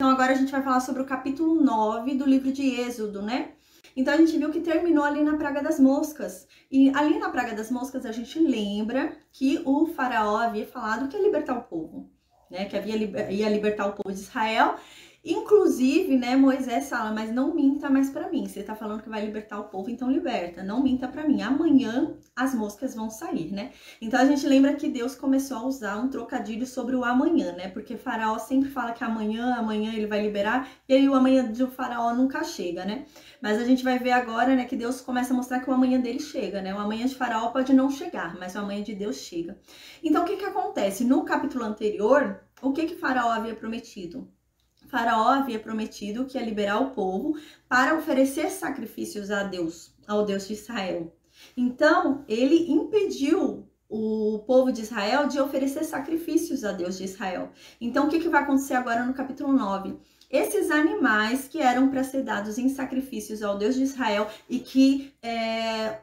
Então agora a gente vai falar sobre o capítulo 9 do livro de Êxodo, né? Então a gente viu que terminou ali na praga das moscas. E ali na praga das moscas a gente lembra que o faraó havia falado que ia libertar o povo, né? Que ia libertar o povo de Israel. Inclusive, né, Moisés fala, mas não minta mais para mim. Você tá falando que vai libertar o povo, então liberta. Não minta para mim. Amanhã as moscas vão sair, né? Então a gente lembra que Deus começou a usar um trocadilho sobre o amanhã, né? Porque Faraó sempre fala que amanhã ele vai liberar, e aí o amanhã do Faraó nunca chega, né? Mas a gente vai ver agora, né, que Deus começa a mostrar que o amanhã dele chega, né? O amanhã de Faraó pode não chegar, mas o amanhã de Deus chega. Então o que acontece? No capítulo anterior, o que Faraó havia prometido? Faraó havia prometido que ia liberar o povo para oferecer sacrifícios a Deus, ao Deus de Israel. Então, ele impediu o povo de Israel de oferecer sacrifícios a Deus de Israel. Então, o que vai acontecer agora no capítulo 9? Esses animais que eram para ser dados em sacrifícios ao Deus de Israel e que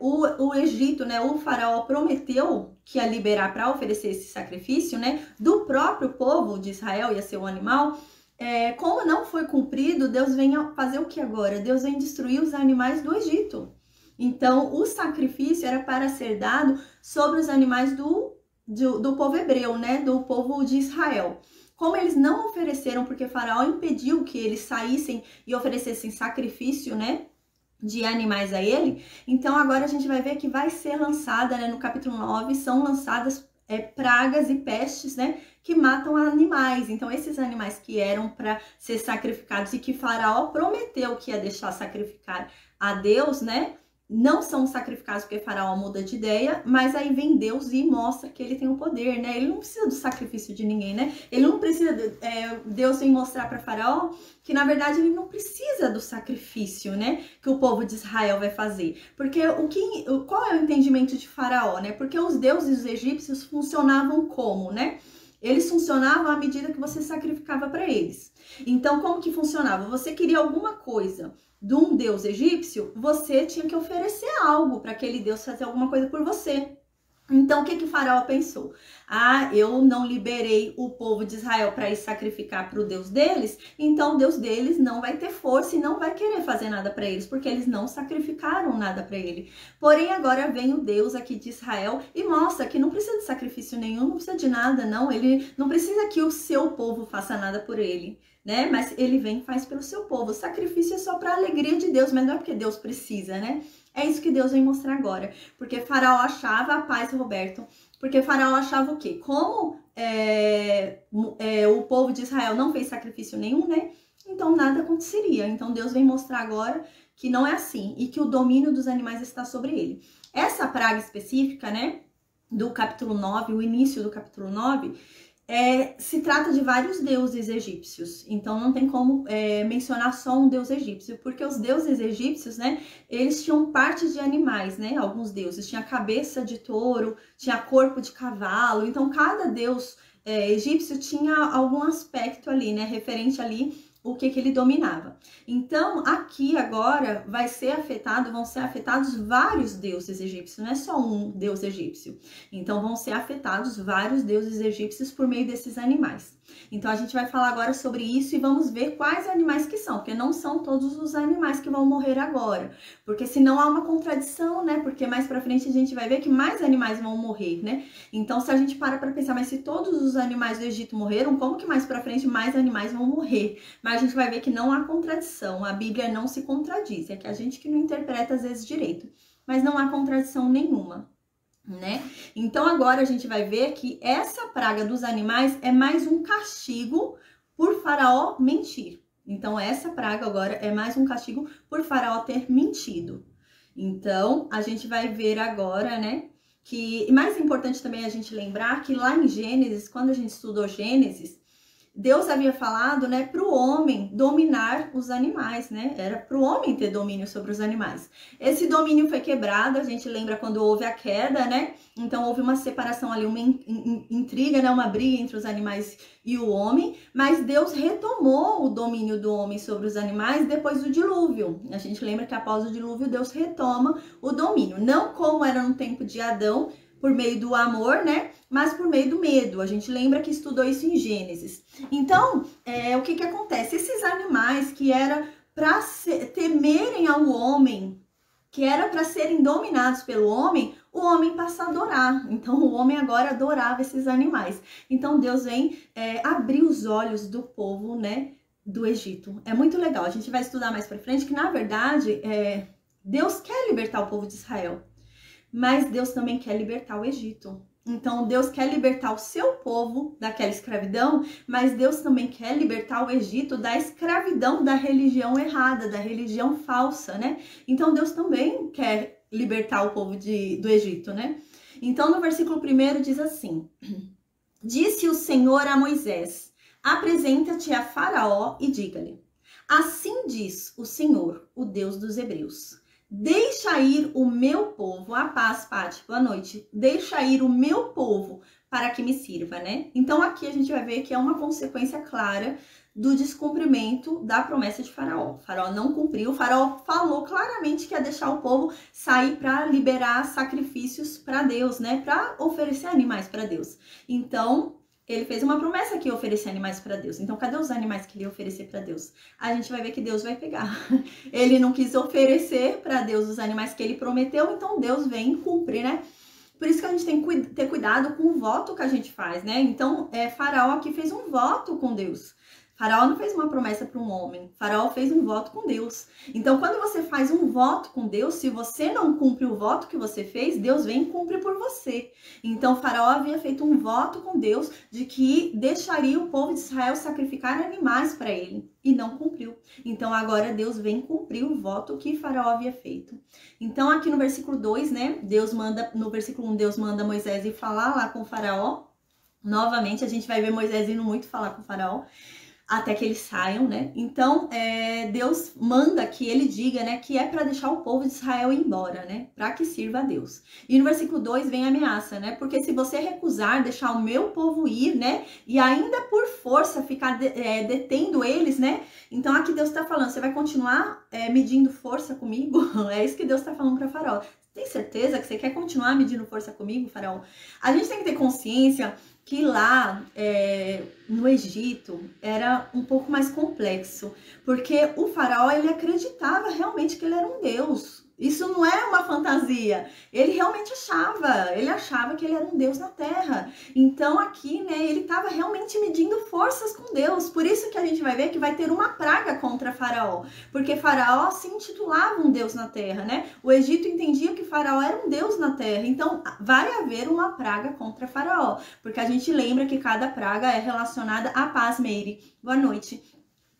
o Egito, né, o faraó prometeu que ia liberar para oferecer esse sacrifício, né, do próprio povo de Israel, ia ser o animal. Como não foi cumprido, Deus vem fazer o que agora? Deus vem destruir os animais do Egito. Então, o sacrifício era para ser dado sobre os animais do povo hebreu, né? Do povo de Israel. Como eles não ofereceram, porque Faraó impediu que eles saíssem e oferecessem sacrifício, né, de animais a ele, então agora a gente vai ver que vai ser lançada, né, no capítulo 9, são lançadas pragas e pestes, né, que matam animais. Então esses animais que eram para ser sacrificados e que Faraó prometeu que ia deixar sacrificar a Deus, né, não são sacrificados porque Faraó muda de ideia, mas aí vem Deus e mostra que ele tem o poder, né? Ele não precisa do sacrifício de ninguém, né? Ele não precisa, Deus vem mostrar para Faraó que na verdade ele não precisa do sacrifício, né? Que o povo de Israel vai fazer. Porque qual é o entendimento de Faraó, né? Porque os deuses egípcios funcionavam como, né? Eles funcionavam à medida que você sacrificava para eles. Então, como que funcionava? Você queria alguma coisa de um deus egípcio, você tinha que oferecer algo para aquele deus fazer alguma coisa por você. Então, o que Faraó pensou? Eu não liberei o povo de Israel para ir sacrificar para o Deus deles, então o Deus deles não vai ter força e não vai querer fazer nada para eles, porque eles não sacrificaram nada para ele. Porém, agora vem o Deus aqui de Israel e mostra que não precisa de sacrifício nenhum, não precisa de nada, não. Ele não precisa que o seu povo faça nada por ele, né? Mas ele vem e faz pelo seu povo. O sacrifício é só para a alegria de Deus, mas não é porque Deus precisa, né? É isso que Deus vem mostrar agora. Porque Faraó achava a paz, Roberto. Porque Faraó achava o quê? Como o povo de Israel não fez sacrifício nenhum, né? Então nada aconteceria. Então Deus vem mostrar agora que não é assim. E que o domínio dos animais está sobre ele. Essa praga específica, né? Do capítulo 9, o início do capítulo 9... se trata de vários deuses egípcios, então não tem como mencionar só um deus egípcio, porque os deuses egípcios, né, eles tinham parte de animais, né, alguns deuses, tinha cabeça de touro, tinha corpo de cavalo, então cada deus egípcio tinha algum aspecto ali, né, referente ali o que ele dominava. Então, aqui agora vão ser afetados vários deuses egípcios, não é só um deus egípcio. Então, vão ser afetados vários deuses egípcios por meio desses animais. Então, a gente vai falar agora sobre isso e vamos ver quais animais que são, porque não são todos os animais que vão morrer agora. Porque senão há uma contradição, né? Porque mais pra frente a gente vai ver que mais animais vão morrer, né? Então, se a gente para pra pensar, mas se todos os animais do Egito morreram, como que mais pra frente mais animais vão morrer? Mas a gente vai ver que não há contradição, a Bíblia não se contradiz, é que a gente que não interpreta às vezes direito, mas não há contradição nenhuma, né? Então agora a gente vai ver que essa praga dos animais é mais um castigo por Faraó mentir. Então essa praga agora é mais um castigo por Faraó ter mentido. Então a gente vai ver agora, né, que, e mais importante também a gente lembrar que lá em Gênesis, quando a gente estudou Gênesis, Deus havia falado, né, para o homem dominar os animais, né? Era para o homem ter domínio sobre os animais. Esse domínio foi quebrado, a gente lembra quando houve a queda, né? Então houve uma separação ali, uma intriga, né, uma briga entre os animais e o homem, mas Deus retomou o domínio do homem sobre os animais depois do dilúvio. A gente lembra que após o dilúvio Deus retoma o domínio, não como era no tempo de Adão, por meio do amor, né? Mas por meio do medo. A gente lembra que estudou isso em Gênesis. Então, o que acontece? Esses animais que era para temerem ao homem, que era para serem dominados pelo homem, o homem passa a adorar. Então, o homem agora adorava esses animais. Então, Deus vem abrir os olhos do povo, né, do Egito. É muito legal. A gente vai estudar mais para frente que, na verdade, Deus quer libertar o povo de Israel. Mas Deus também quer libertar o Egito. Então, Deus quer libertar o seu povo daquela escravidão, mas Deus também quer libertar o Egito da escravidão da religião errada, da religião falsa, né? Então, Deus também quer libertar o povo do Egito, né? Então, no versículo 1 diz assim: Disse o Senhor a Moisés: Apresenta-te a Faraó e diga-lhe: Assim diz o Senhor, o Deus dos Hebreus: Deixa ir o meu povo, a paz, Pati, boa noite. Deixa ir o meu povo para que me sirva, né? Então aqui a gente vai ver que é uma consequência clara do descumprimento da promessa de Faraó. O Faraó não cumpriu, o Faraó falou claramente que ia deixar o povo sair para liberar sacrifícios para Deus, né? Para oferecer animais para Deus. Então, ele fez uma promessa que ia oferecer animais para Deus. Então, cadê os animais que ele ia oferecer para Deus? A gente vai ver que Deus vai pegar. Ele não quis oferecer para Deus os animais que ele prometeu, então Deus vem cumprir, né? Por isso que a gente tem que ter cuidado com o voto que a gente faz, né? Então, Faraó aqui fez um voto com Deus. Faraó não fez uma promessa para um homem, Faraó fez um voto com Deus. Então, quando você faz um voto com Deus, se você não cumpre o voto que você fez, Deus vem e cumpre por você. Então, Faraó havia feito um voto com Deus de que deixaria o povo de Israel sacrificar animais para ele, e não cumpriu. Então, agora Deus vem cumprir o voto que Faraó havia feito. Então, aqui no versículo 2, né, no versículo 1, Deus manda Moisés ir falar lá com Faraó. Novamente, a gente vai ver Moisés indo muito falar com Faraó, até que eles saiam, né? Então, Deus manda que ele diga, né, que é para deixar o povo de Israel ir embora, né? Para que sirva a Deus. E no versículo 2 vem a ameaça, né? Porque se você recusar deixar o meu povo ir, né? E ainda por força ficar detendo eles, né? Então, aqui Deus está falando, você vai continuar medindo força comigo? É isso que Deus está falando para Faraó. Tem certeza que você quer continuar medindo força comigo, Faraó? A gente tem que ter consciência que lá no Egito era um pouco mais complexo, porque o Faraó, ele acreditava realmente que ele era um deus. Isso não é uma fantasia. Ele realmente achava que ele era um deus na terra. Então aqui, né, ele estava realmente medindo forças com Deus. Por isso que a gente vai ver que vai ter uma praga contra Faraó, porque Faraó se intitulava um deus na terra, né? O Egito entendia que Faraó era um deus na terra. Então vai haver uma praga contra Faraó, porque a gente lembra que cada praga é relacionada à paz, Meire. Boa noite.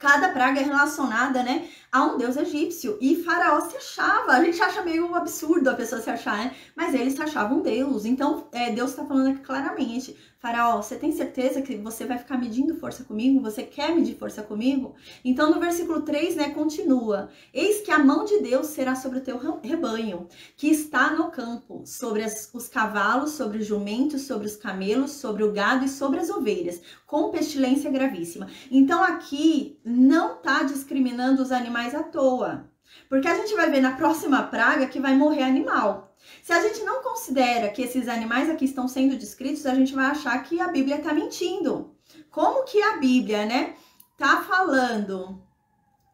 Cada praga é relacionada, né, a um deus egípcio. E Faraó se achava, a gente acha meio absurdo a pessoa se achar, né? Mas ele se achava um deus. Então, Deus está falando aqui claramente: Faraó, você tem certeza que você vai ficar medindo força comigo? Você quer medir força comigo? Então, no versículo 3, né, continua: Eis que a mão de Deus será sobre o teu rebanho, que está no campo, sobre os cavalos, sobre os jumentos, sobre os camelos, sobre o gado e sobre as ovelhas, com pestilência gravíssima. Então, aqui não está discriminando os animais à toa, porque a gente vai ver na próxima praga que vai morrer animal. Se a gente não considera que esses animais aqui estão sendo descritos, a gente vai achar que a Bíblia está mentindo. Como que a Bíblia, né, tá falando?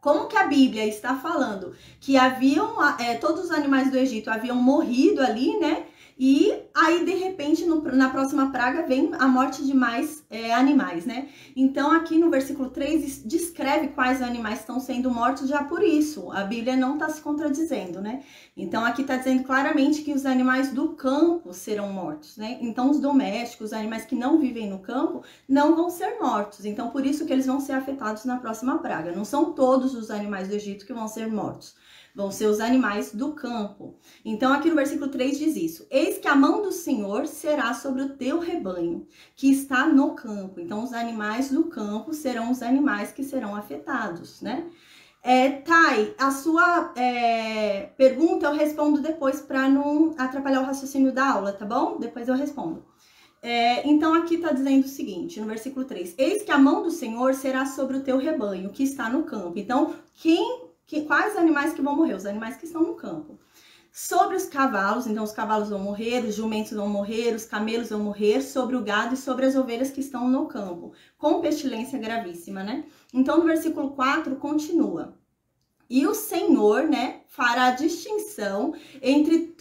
Como que a Bíblia está falando que haviam todos os animais do Egito haviam morrido ali, né? E aí, de repente, na próxima praga, vem a morte de mais animais, né? Então, aqui no versículo 3, descreve quais animais estão sendo mortos já por isso. A Bíblia não está se contradizendo, né? Então, aqui está dizendo claramente que os animais do campo serão mortos, né? Então, os domésticos, os animais que não vivem no campo, não vão ser mortos. Então, por isso que eles vão ser afetados na próxima praga. Não são todos os animais do Egito que vão ser mortos. Vão ser os animais do campo. Então, aqui no versículo 3 diz isso: Eis que a mão do Senhor será sobre o teu rebanho, que está no campo. Então, os animais do campo serão os animais que serão afetados, né? Thay, a sua pergunta eu respondo depois para não atrapalhar o raciocínio da aula, tá bom? Depois eu respondo. Então, aqui está dizendo o seguinte, no versículo 3: Eis que a mão do Senhor será sobre o teu rebanho, que está no campo. Então, quais animais que vão morrer? Os animais que estão no campo. sobre os cavalos, então os cavalos vão morrer, os jumentos vão morrer, os camelos vão morrer, sobre o gado e sobre as ovelhas que estão no campo, com pestilência gravíssima, né? Então no versículo 4 continua. E o Senhor, né, fará distinção entre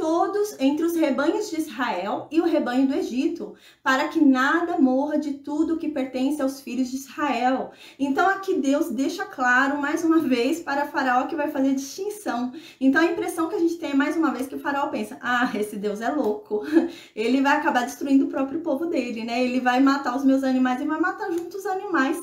os rebanhos de Israel e o rebanho do Egito, para que nada morra de tudo que pertence aos filhos de Israel. Então aqui Deus deixa claro, mais uma vez, para Faraó que vai fazer distinção. Então a impressão que a gente tem é, mais uma vez, que o Faraó pensa, esse Deus é louco, ele vai acabar destruindo o próprio povo dele, né? Ele vai matar os meus animais e vai matar junto os animais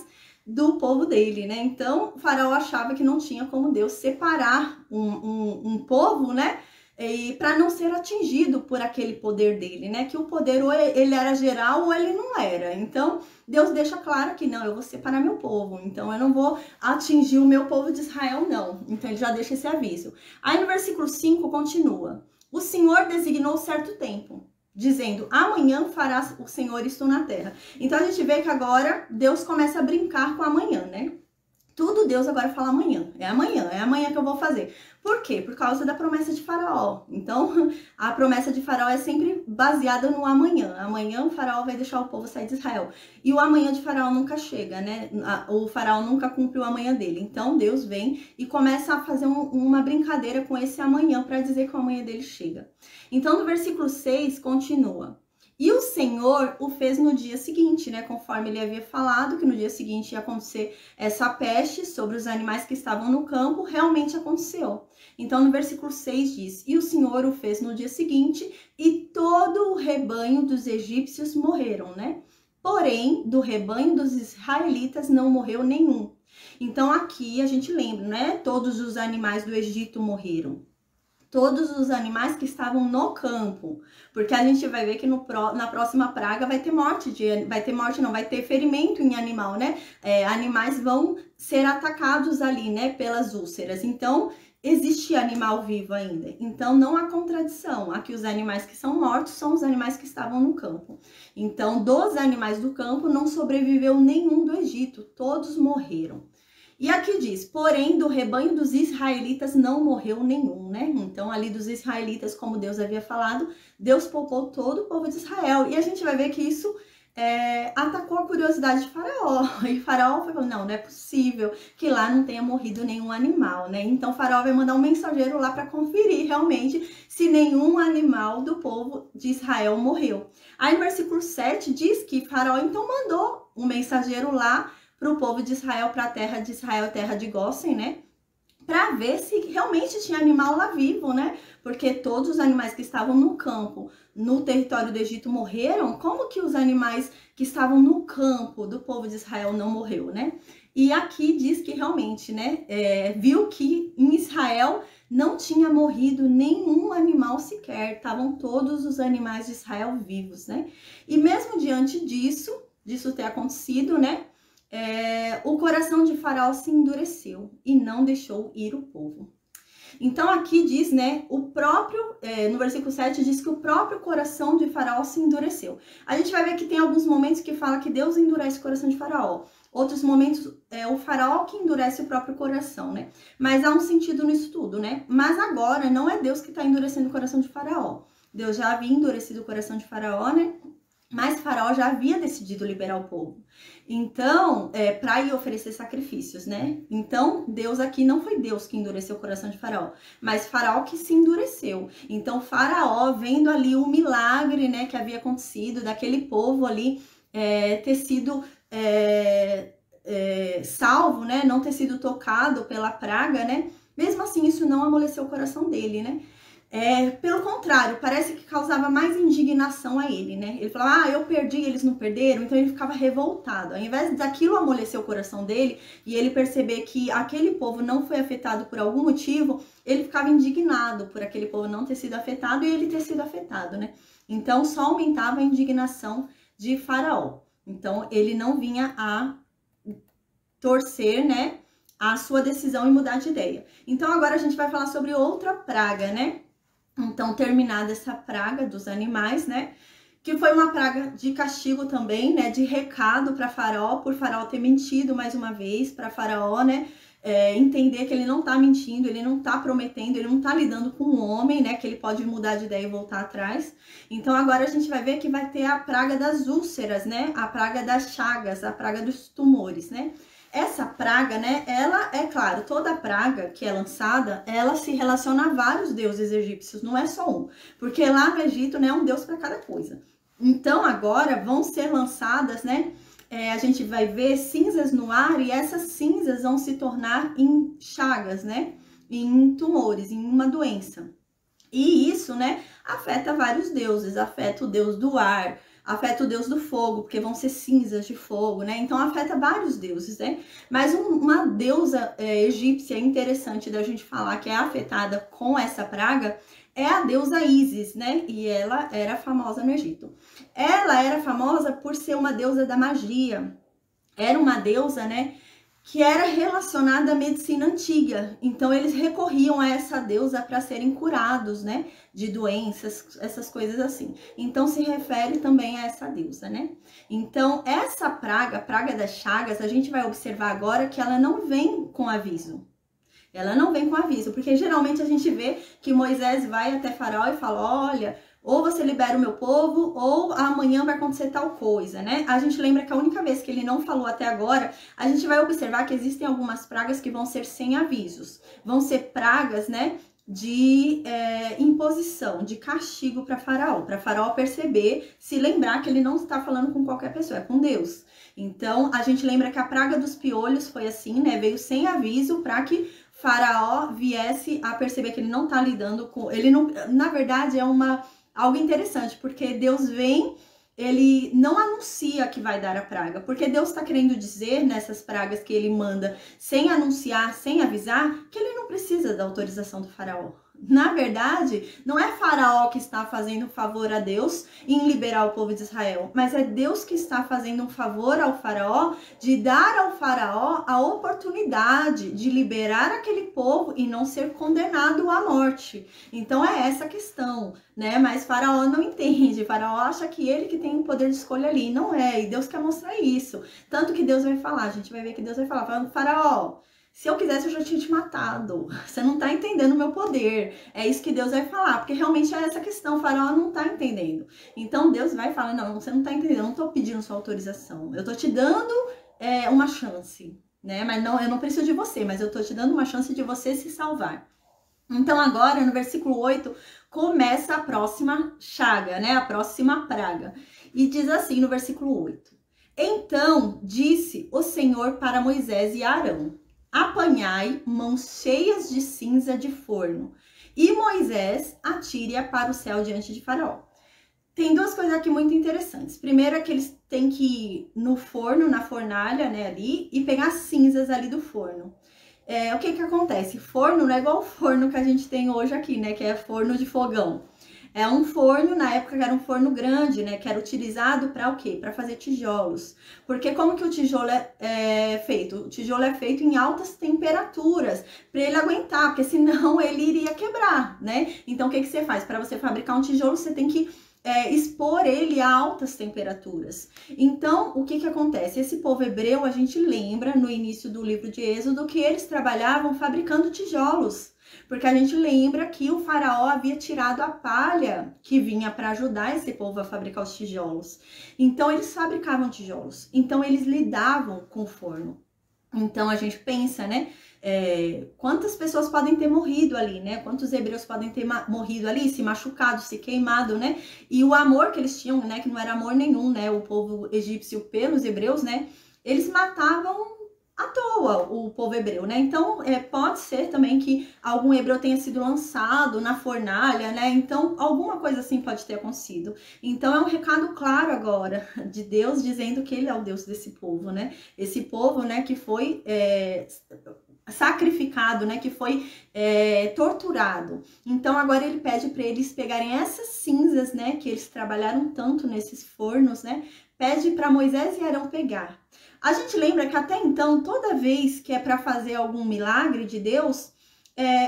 do povo dele, né? Então, o Faraó achava que não tinha como Deus separar um povo, né? E para não ser atingido por aquele poder dele, né? Que o poder ou ele era geral ou ele não era. Então, Deus deixa claro que não, eu vou separar meu povo. Então, eu não vou atingir o meu povo de Israel, não. Então, ele já deixa esse aviso. Aí, no versículo 5, continua. O Senhor designou certo tempo, dizendo, amanhã fará o Senhor isto na terra. Então a gente vê que agora Deus começa a brincar com amanhã, né? Tudo Deus agora fala amanhã. É amanhã que eu vou fazer. Por quê? Por causa da promessa de Faraó. Então, a promessa de Faraó é sempre baseada no amanhã. Amanhã o Faraó vai deixar o povo sair de Israel. E o amanhã de Faraó nunca chega, né? O Faraó nunca cumpre o amanhã dele. Então, Deus vem e começa a fazer uma brincadeira com esse amanhã para dizer que o amanhã dele chega. Então, no versículo 6, continua. E o Senhor o fez no dia seguinte, né? Conforme ele havia falado que no dia seguinte ia acontecer essa peste sobre os animais que estavam no campo, realmente aconteceu. Então, no versículo 6 diz, e o Senhor o fez no dia seguinte, e todo o rebanho dos egípcios morreram, né? Porém, do rebanho dos israelitas não morreu nenhum. Então, aqui a gente lembra, né? Todos os animais do Egito morreram. Todos os animais que estavam no campo, porque a gente vai ver que na próxima praga vai ter ferimento em animal, né? Animais vão ser atacados ali, né, pelas úlceras. Então, existe animal vivo ainda. Então, não há contradição. Aqui os animais que são mortos são os animais que estavam no campo. Então, dos animais do campo não sobreviveu nenhum do Egito, todos morreram. E aqui diz, porém, do rebanho dos israelitas não morreu nenhum, né? Então, ali dos israelitas, como Deus havia falado, Deus poupou todo o povo de Israel. E a gente vai ver que isso atacou a curiosidade de Faraó. E Faraó falou, não é possível que lá não tenha morrido nenhum animal, né? Então, Faraó vai mandar um mensageiro lá para conferir realmente se nenhum animal do povo de Israel morreu. Aí, no versículo 7, diz que Faraó, então, mandou um mensageiro lá para o povo de Israel, para a terra de Israel, terra de Gósen, né? Para ver se realmente tinha animal lá vivo, né? Porque todos os animais que estavam no campo, no território do Egito, morreram. Como que os animais que estavam no campo do povo de Israel não morreu, né? E aqui diz que realmente, né? Viu que em Israel não tinha morrido nenhum animal sequer. Estavam todos os animais de Israel vivos, né? E mesmo diante disso ter acontecido, né? O coração de Faraó se endureceu e não deixou ir o povo. Então aqui diz, né, no versículo 7 diz que o próprio coração de Faraó se endureceu. A gente vai ver que tem alguns momentos que fala que Deus endurece o coração de Faraó. Outros momentos é o Faraó que endurece o próprio coração, né? Mas há um sentido nisso tudo, né? Mas agora não é Deus que está endurecendo o coração de Faraó. Deus já havia endurecido o coração de Faraó, né? Mas Faraó já havia decidido liberar o povo. Então, para ir oferecer sacrifícios, né? Então, Deus aqui não foi Deus que endureceu o coração de Faraó, mas Faraó que se endureceu. Então, Faraó, vendo ali o milagre, né, que havia acontecido, daquele povo ali ter sido salvo, né? Não ter sido tocado pela praga, né? Mesmo assim, isso não amoleceu o coração dele, né? Pelo contrário, parece que causava mais indignação a ele, né? Ele falava, eu perdi, eles não perderam, então ele ficava revoltado. Ao invés daquilo amolecer o coração dele e ele perceber que aquele povo não foi afetado por algum motivo, ele ficava indignado por aquele povo não ter sido afetado e ele ter sido afetado, né? Então só aumentava a indignação de Faraó. Então ele não vinha a torcer, né, a sua decisão e mudar de ideia. Então agora a gente vai falar sobre outra praga, né? Então, terminada essa praga dos animais, né? Que foi uma praga de castigo também, né? De recado para Faraó, por Faraó ter mentido mais uma vez para Faraó, né? entender que ele não tá mentindo, ele não tá prometendo, ele não tá lidando com um homem, né, que ele pode mudar de ideia e voltar atrás. Então agora a gente vai ver que vai ter a praga das úlceras, né, a praga das chagas, a praga dos tumores, né. Essa praga, né, ela, é claro, toda praga que é lançada, ela se relaciona a vários deuses egípcios, não é só um, porque lá no Egito, né, é um deus para cada coisa. Então agora vão ser lançadas, né, a gente vai ver cinzas no ar e essas cinzas vão se tornar em chagas, né? Em tumores, em uma doença. E isso, né, afeta vários deuses, afeta o deus do ar, afeta o deus do fogo, porque vão ser cinzas de fogo, né? Então afeta vários deuses, né? Mas uma deusa egípcia interessante da gente falar que é afetada com essa praga é a deusa Ísis, né? E ela era famosa no Egito. Ela era famosa por ser uma deusa da magia. Era uma deusa, né, que era relacionada à medicina antiga. Então eles recorriam a essa deusa para serem curados, né, de doenças, essas coisas assim. Então se refere também a essa deusa, né? Então essa praga, a praga das chagas, a gente vai observar agora que ela não vem com aviso. Ela não vem com aviso, porque geralmente a gente vê que Moisés vai até Faraó e fala, olha, ou você libera o meu povo, ou amanhã vai acontecer tal coisa, né? A gente lembra que a única vez que ele não falou até agora, a gente vai observar que existem algumas pragas que vão ser sem avisos. Vão ser pragas, né, de imposição, de castigo para Faraó perceber, se lembrar que ele não está falando com qualquer pessoa, é com Deus. Então, a gente lembra que a praga dos piolhos foi assim, né? Veio sem aviso para que Faraó viesse a perceber que ele não está lidando com... Ele não, na verdade, é algo interessante, porque Deus vem, ele não anuncia que vai dar a praga, porque Deus está querendo dizer nessas pragas que ele manda, sem anunciar, sem avisar, que ele não precisa da autorização do Faraó. Na verdade, não é Faraó que está fazendo um favor a Deus em liberar o povo de Israel, mas é Deus que está fazendo um favor ao Faraó de dar ao Faraó a oportunidade de liberar aquele povo e não ser condenado à morte. Então é essa a questão, né? Mas Faraó não entende, Faraó acha que ele que tem o poder de escolha ali, não é, e Deus quer mostrar isso. Tanto que Deus vai falar, a gente vai ver que Deus vai falar, falando, Faraó, se eu quisesse, eu já tinha te matado. Você não tá entendendo o meu poder. É isso que Deus vai falar, porque realmente é essa questão. O Faraó não tá entendendo. Então Deus vai falar, não, você não tá entendendo, eu não tô pedindo sua autorização. Eu tô te dando uma chance, né? Mas não, eu não preciso de você, mas eu tô te dando uma chance de você se salvar. Então agora, no versículo 8, começa a próxima chaga, né? A próxima praga. E diz assim no versículo 8. Então disse o Senhor para Moisés e Arão, apanhai mãos cheias de cinza de forno, e Moisés atire-a para o céu diante de Faraó. Tem duas coisas aqui muito interessantes. Primeiro é que eles têm que ir no forno, na fornalha, né, ali, e pegar cinzas ali do forno. O que acontece? Forno não é igual o forno que a gente tem hoje aqui, né, que é forno de fogão. É um forno, na época era um forno grande, né, que era utilizado para o quê? Para fazer tijolos. Porque como que o tijolo é feito? O tijolo é feito em altas temperaturas, para ele aguentar, porque senão ele iria quebrar, né? Então o que você faz? Para você fabricar um tijolo, você tem que expor ele a altas temperaturas. Então, o que acontece? Esse povo hebreu, a gente lembra no início do livro de Êxodo que eles trabalhavam fabricando tijolos. Porque a gente lembra que o faraó havia tirado a palha que vinha para ajudar esse povo a fabricar os tijolos. Então, eles fabricavam tijolos. Então, eles lidavam com o forno. Então, a gente pensa, né? Quantas pessoas podem ter morrido ali, né? Quantos hebreus podem ter morrido ali, se machucado, se queimado, né? E o amor que eles tinham, né? Que não era amor nenhum, né? O povo egípcio pelos hebreus, né? Eles matavam à toa o povo hebreu, né? Então, pode ser também que algum hebreu tenha sido lançado na fornalha, né? Então, alguma coisa assim pode ter acontecido. Então, é um recado claro agora de Deus dizendo que ele é o Deus desse povo, né? Esse povo, né, que foi sacrificado, né, que foi torturado. Então, agora ele pede para eles pegarem essas cinzas, né, que eles trabalharam tanto nesses fornos, né? Pede para Moisés e Arão pegar. A gente lembra que até então, toda vez que é para fazer algum milagre de Deus,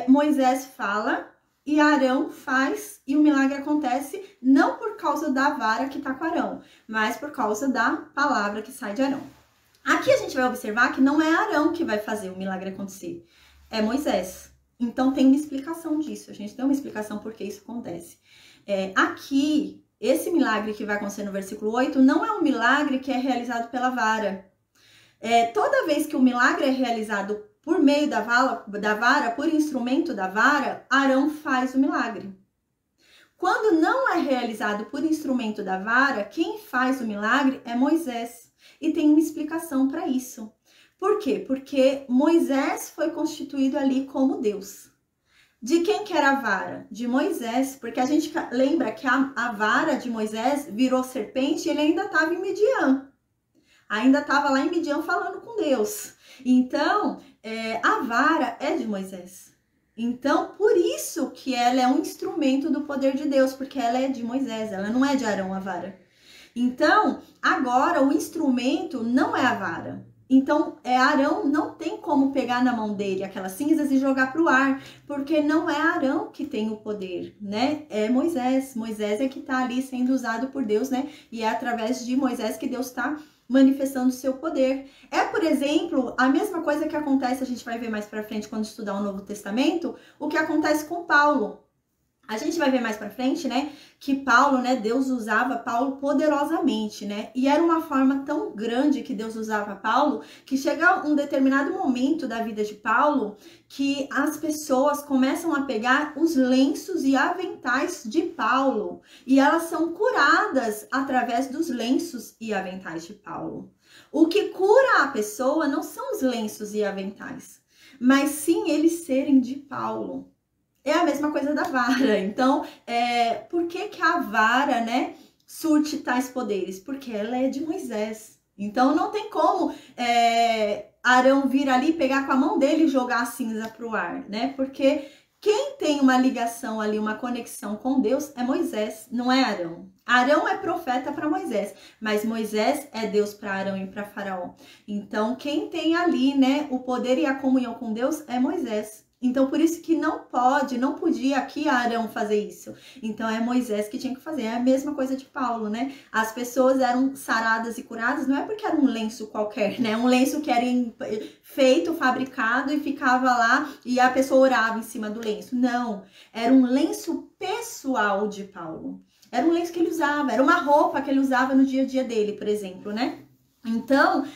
Moisés fala e Arão faz e o milagre acontece não por causa da vara que tá com Arão, mas por causa da palavra que sai de Arão. Aqui a gente vai observar que não é Arão que vai fazer o milagre acontecer, é Moisés. Então tem uma explicação disso, a gente tem uma explicação por que isso acontece. Aqui, esse milagre que vai acontecer no versículo 8 não é um milagre que é realizado pela vara. Toda vez que o milagre é realizado por meio da vara, por instrumento da vara, Arão faz o milagre. Quando não é realizado por instrumento da vara, quem faz o milagre é Moisés. E tem uma explicação para isso. Por quê? Porque Moisés foi constituído ali como Deus. De quem que era a vara? De Moisés, porque a gente lembra que a vara de Moisés virou serpente e ele ainda estava em Midian. Ainda estava lá em Midian falando com Deus. Então, a vara é de Moisés. Então, por isso que ela é um instrumento do poder de Deus, porque ela é de Moisés, ela não é de Arão, a vara. Então, agora o instrumento não é a vara. Então, Arão não tem como pegar na mão dele aquelas cinzas e jogar para o ar, porque não é Arão que tem o poder, né? É Moisés. Moisés é que está ali sendo usado por Deus, né? E é através de Moisés que Deus está manifestando o seu poder. Por exemplo, a mesma coisa que acontece, a gente vai ver mais para frente quando estudar o Novo Testamento, o que acontece com Paulo. A gente vai ver mais pra frente, né, que Paulo, né, Deus usava Paulo poderosamente, né, e era uma forma tão grande que Deus usava Paulo, que chega um determinado momento da vida de Paulo, que as pessoas começam a pegar os lenços e aventais de Paulo, e elas são curadas através dos lenços e aventais de Paulo. O que cura a pessoa não são os lenços e aventais, mas sim eles serem de Paulo. É a mesma coisa da vara. Então, por que a vara, né, surte tais poderes? Porque ela é de Moisés. Então, não tem como Arão vir ali, pegar com a mão dele e jogar a cinza para o ar, né? Porque quem tem uma ligação ali, uma conexão com Deus é Moisés, não é Arão. Arão é profeta para Moisés, mas Moisés é Deus para Arão e para Faraó. Então, quem tem ali, né, o poder e a comunhão com Deus é Moisés. Então, por isso que não podia aqui Arão fazer isso. Então, é Moisés que tinha que fazer. É a mesma coisa de Paulo, né? As pessoas eram saradas e curadas, não é porque era um lenço qualquer, né? Um lenço que era feito, fabricado e ficava lá e a pessoa orava em cima do lenço. Não, era um lenço pessoal de Paulo. Era um lenço que ele usava, era uma roupa que ele usava no dia a dia dele, por exemplo, né? Então,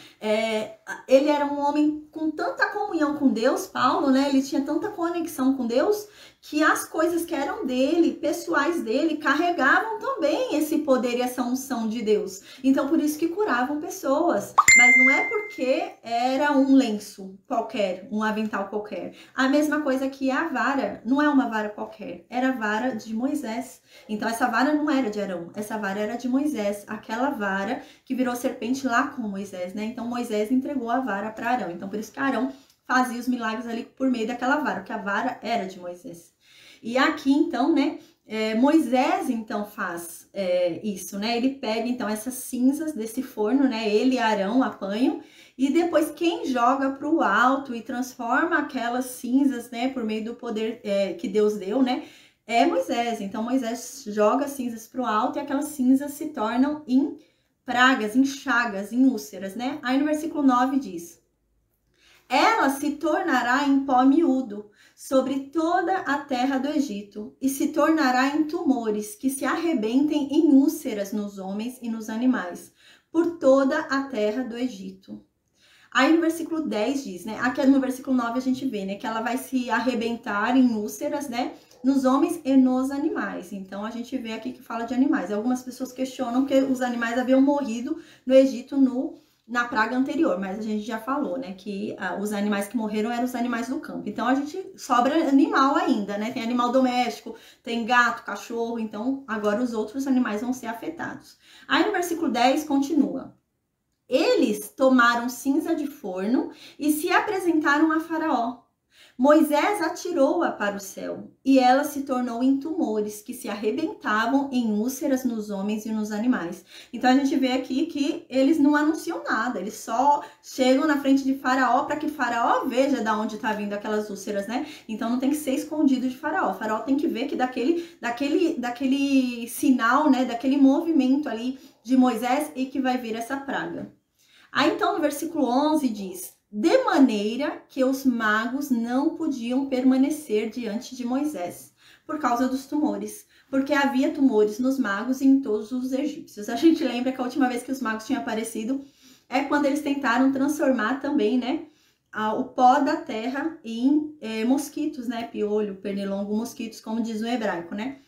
ele era um homem com tanta comunhão com Deus, Paulo, né? Ele tinha tanta conexão com Deus que as coisas que eram dele, pessoais dele, carregavam também esse poder e essa unção de Deus. Então, por isso que curavam pessoas. Mas não é porque era um lenço qualquer, um avental qualquer. A mesma coisa que a vara, não é uma vara qualquer, era a vara de Moisés. Então, essa vara não era de Arão, essa vara era de Moisés. Aquela vara que virou serpente lá com Moisés, né? Então, Moisés entregou a vara para Arão. Então, por isso que Arão fazia os milagres ali por meio daquela vara, porque a vara era de Moisés. E aqui, então, né, Moisés, então, faz isso, né? Ele pega, então, essas cinzas desse forno, né? Ele e Arão apanham, e depois quem joga para o alto e transforma aquelas cinzas, né, por meio do poder que Deus deu, né? É Moisés. Então, Moisés joga cinzas para o alto e aquelas cinzas se tornam em pragas, em chagas, em úlceras, né? Aí no versículo 9 diz: ela se tornará em pó miúdo sobre toda a terra do Egito e se tornará em tumores que se arrebentem em úlceras nos homens e nos animais, por toda a terra do Egito. Aí no versículo 10 diz, né? Aqui no versículo 9 a gente vê, né? Que ela vai se arrebentar em úlceras, né? Nos homens e nos animais. Então, a gente vê aqui que fala de animais. Algumas pessoas questionam que os animais haviam morrido no Egito na praga anterior, mas a gente já falou, né, que os animais que morreram eram os animais do campo. Então, a gente sobra animal ainda, né? Tem animal doméstico, tem gato, cachorro, então agora os outros animais vão ser afetados. Aí no versículo 10 continua: eles tomaram cinza de forno e se apresentaram a Faraó. Moisés atirou-a para o céu, e ela se tornou em tumores que se arrebentavam em úlceras nos homens e nos animais. Então, a gente vê aqui que eles não anunciam nada, eles só chegam na frente de Faraó para que Faraó veja de onde está vindo aquelas úlceras, né? Então, não tem que ser escondido de Faraó. Faraó tem que ver que daquele sinal, né, daquele movimento ali de Moisés e que vai vir essa praga. Aí então no versículo 11 diz: de maneira que os magos não podiam permanecer diante de Moisés por causa dos tumores, porque havia tumores nos magos e em todos os egípcios. A gente lembra que a última vez que os magos tinham aparecido é quando eles tentaram transformar também, né, o pó da terra em mosquitos, né, piolho, pernilongo, mosquitos, como diz no hebraico, né,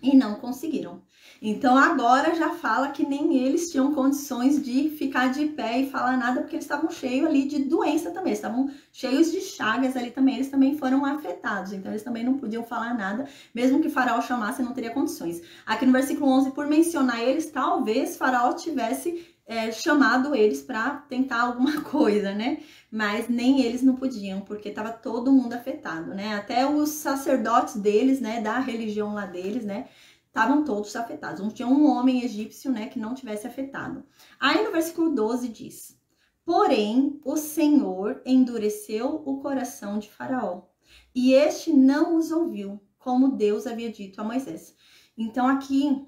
e não conseguiram. Então agora já fala que nem eles tinham condições de ficar de pé e falar nada, porque eles estavam cheios ali de doença também, eles estavam cheios de chagas ali também, eles também foram afetados, então eles também não podiam falar nada, mesmo que Faraó chamasse, não teria condições. Aqui no versículo 11, por mencionar eles, talvez Faraó tivesse chamado eles para tentar alguma coisa, né? Mas nem eles não podiam, porque estava todo mundo afetado, né? Até os sacerdotes deles, né, da religião lá deles, né, estavam todos afetados. Não tinha um homem egípcio, né, que não tivesse afetado. Aí no versículo 12 diz: porém, o Senhor endureceu o coração de Faraó, e este não os ouviu, como Deus havia dito a Moisés. Então aqui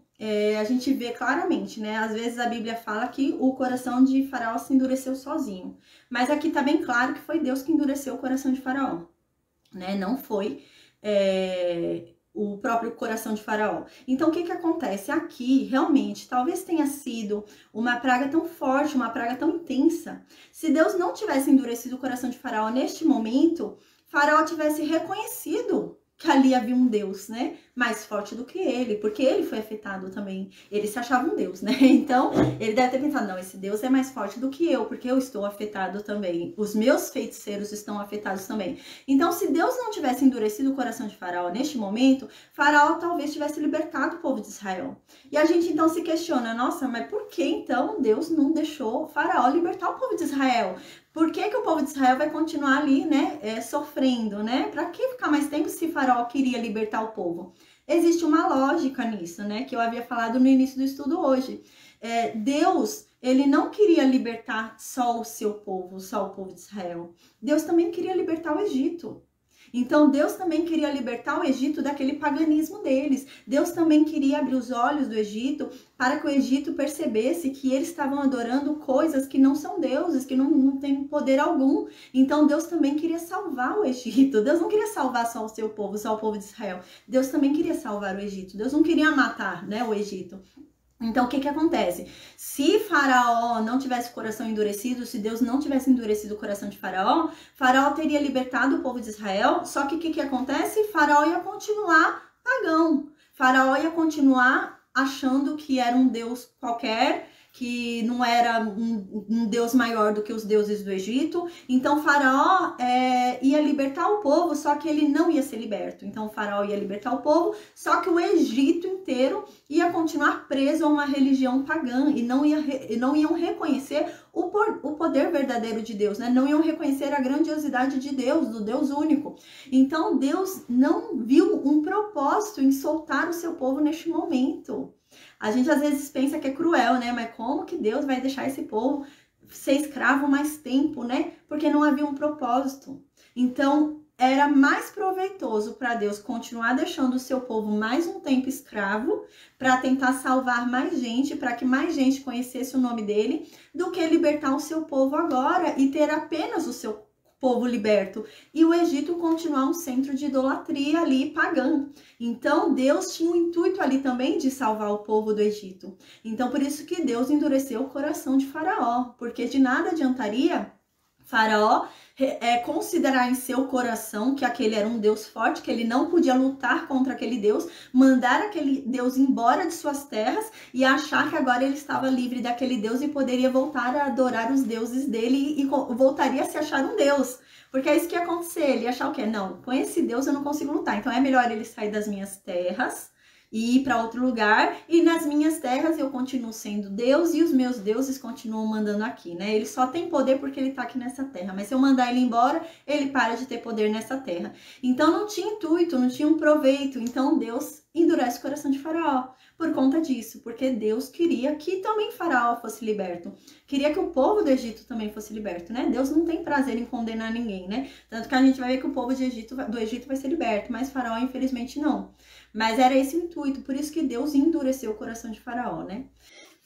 a gente vê claramente, né? Às vezes a Bíblia fala que o coração de Faraó se endureceu sozinho. Mas aqui tá bem claro que foi Deus que endureceu o coração de Faraó, né? Não foi o próprio coração de Faraó. Então, o que que acontece? Aqui, realmente, talvez tenha sido uma praga tão forte, uma praga tão intensa. Se Deus não tivesse endurecido o coração de Faraó neste momento, Faraó tivesse reconhecido que ali havia um Deus, né, mais forte do que ele, porque ele foi afetado também, ele se achava um Deus, né, então ele deve ter pensado, não, esse Deus é mais forte do que eu, porque eu estou afetado também, os meus feiticeiros estão afetados também. Então, se Deus não tivesse endurecido o coração de Faraó neste momento, Faraó talvez tivesse libertado o povo de Israel. E a gente então se questiona, nossa, mas por que então Deus não deixou Faraó libertar o povo de Israel? Por que que o povo de Israel vai continuar ali, né, sofrendo, né? Para que ficar mais tempo se Faraó queria libertar o povo? Existe uma lógica nisso, né, que eu havia falado no início do estudo hoje. Deus, ele não queria libertar só o seu povo, só o povo de Israel. Deus também queria libertar o Egito. Então, Deus também queria libertar o Egito daquele paganismo deles. Deus também queria abrir os olhos do Egito para que o Egito percebesse que eles estavam adorando coisas que não são deuses, que não têm poder algum. Então, Deus também queria salvar o Egito. Deus não queria salvar só o seu povo, só o povo de Israel. Deus também queria salvar o Egito. Deus não queria matar, né, o Egito. Então, o que que acontece? Se Faraó não tivesse o coração endurecido, se Deus não tivesse endurecido o coração de Faraó, Faraó teria libertado o povo de Israel, só que o que que acontece? Faraó ia continuar pagão. Faraó ia continuar achando que era um Deus qualquer, que não era um Deus maior do que os deuses do Egito. Então, Faraó ia libertar o povo, só que ele não ia ser liberto. Então, o Faraó ia libertar o povo, só que o Egito inteiro ia continuar preso a uma religião pagã e não iam reconhecer o poder verdadeiro de Deus, né? Não iam reconhecer a grandiosidade de Deus, do Deus único. Então, Deus não viu um propósito em soltar o seu povo neste momento. A gente às vezes pensa que é cruel, né? Mas como que Deus vai deixar esse povo ser escravo mais tempo, né? Porque não havia um propósito. Então, era mais proveitoso para Deus continuar deixando o seu povo mais um tempo escravo, para tentar salvar mais gente, para que mais gente conhecesse o nome dele, do que libertar o seu povo agora e ter apenas o seu povo liberto, e o Egito continuar um centro de idolatria ali pagã. Então, Deus tinha um intuito ali também de salvar o povo do Egito. Então, por isso que Deus endureceu o coração de Faraó, porque de nada adiantaria Faraó considerar em seu coração que aquele era um Deus forte, que ele não podia lutar contra aquele Deus, mandar aquele Deus embora de suas terras e achar que agora ele estava livre daquele Deus e poderia voltar a adorar os deuses dele e voltaria a se achar um Deus. Porque é isso que ia acontecer, ele ia achar o quê? Não, com esse Deus eu não consigo lutar, então é melhor ele sair das minhas terras e ir para outro lugar, e nas minhas terras eu continuo sendo Deus e os meus deuses continuam mandando aqui, né? Ele só tem poder porque ele tá aqui nessa terra, mas se eu mandar ele embora, ele para de ter poder nessa terra. Então não tinha intuito, não tinha um proveito, então Deus endurece o coração de Faraó por conta disso, porque Deus queria que também Faraó fosse liberto, queria que o povo do Egito também fosse liberto, né? Deus não tem prazer em condenar ninguém, né? Tanto que a gente vai ver que o povo do Egito vai ser liberto, mas Faraó infelizmente não. Mas era esse o intuito, por isso que Deus endureceu o coração de Faraó, né?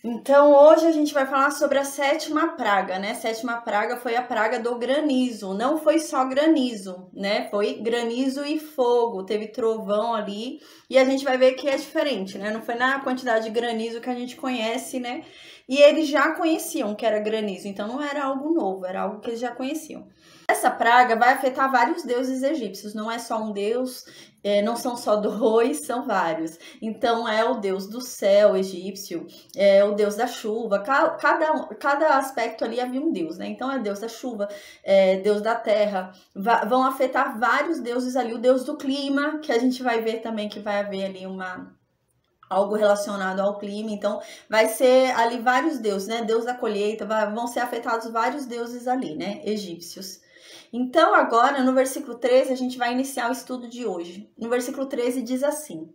Então, hoje a gente vai falar sobre a sétima praga, né? A sétima praga foi a praga do granizo. Não foi só granizo, né? Foi granizo e fogo. Teve trovão ali. E a gente vai ver que é diferente, né? Não foi na quantidade de granizo que a gente conhece, né? E eles já conheciam que era granizo. Então, não era algo novo, era algo que eles já conheciam. Essa praga vai afetar vários deuses egípcios. Não é só um deus, não são só dois, são vários. Então, é o deus do céu egípcio, é o deus da chuva, cada aspecto ali havia um deus, né? Então é deus da chuva, deus da terra, vão afetar vários deuses ali, o deus do clima, que a gente vai ver também que vai haver ali algo relacionado ao clima, então vai ser ali vários deuses, né? Deus da colheita, vão ser afetados vários deuses ali, né? Egípcios. Então, agora, no versículo 13, a gente vai iniciar o estudo de hoje. No versículo 13 diz assim: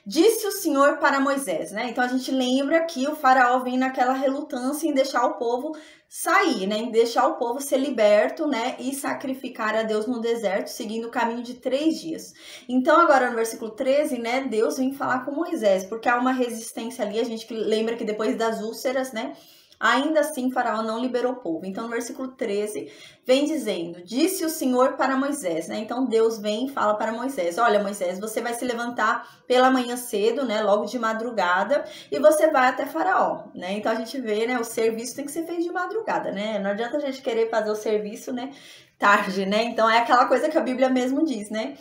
disse o Senhor para Moisés, né? Então, a gente lembra que o faraó vem naquela relutância em deixar o povo sair, né? Em deixar o povo ser liberto, né? E sacrificar a Deus no deserto, seguindo o caminho de 3 dias. Então, agora no versículo 13, né? Deus vem falar com Moisés, porque há uma resistência ali. A gente lembra que depois das úlceras, né? Ainda assim, Faraó não liberou o povo. Então, no versículo 13, vem dizendo: disse o Senhor para Moisés, né? Então, Deus vem e fala para Moisés: olha, Moisés, você vai se levantar pela manhã cedo, né? Logo de madrugada, e você vai até Faraó, né? Então, a gente vê, né? O serviço tem que ser feito de madrugada, né? Não adianta a gente querer fazer o serviço, né? Tarde, né? Então, é aquela coisa que a Bíblia mesmo diz, né?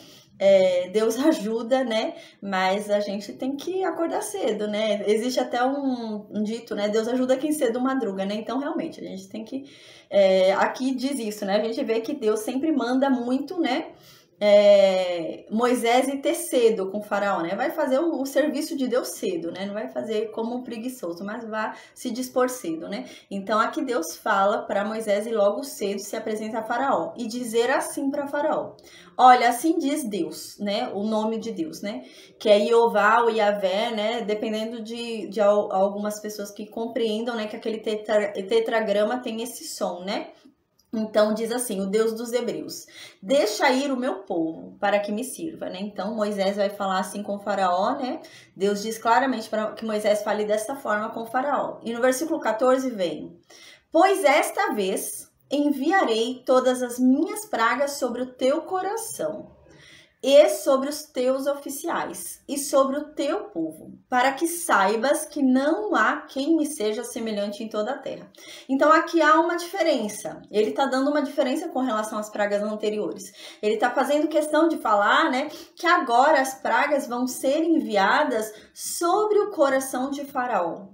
Deus ajuda, né? Mas a gente tem que acordar cedo, né? Existe até um dito, né? Deus ajuda quem cedo madruga, né? Então, realmente, a gente tem que... aqui diz isso, né? A gente vê que Deus sempre manda muito, né? Moisés ir ter cedo com o faraó, né? Vai fazer o serviço de Deus cedo, né? Não vai fazer como um preguiçoso, mas vai se dispor cedo, né? Então, aqui Deus fala para Moisés ir logo cedo se apresentar a faraó e dizer assim para faraó: olha, assim diz Deus, né? O nome de Deus, né? Que é Jeová ou Yahvé, né? Dependendo de algumas pessoas que compreendam, né? Que aquele tetragrama tem esse som, né? Então diz assim, o Deus dos Hebreus: deixa ir o meu povo para que me sirva, né? Então Moisés vai falar assim com o faraó, né? Deus diz claramente para que Moisés fale dessa forma com o faraó. E no versículo 14 vem: pois esta vez enviarei todas as minhas pragas sobre o teu coração e sobre os teus oficiais, e sobre o teu povo, para que saibas que não há quem me seja semelhante em toda a terra. Então aqui há uma diferença, ele está dando uma diferença com relação às pragas anteriores. Ele está fazendo questão de falar, né, que agora as pragas vão ser enviadas sobre o coração de Faraó.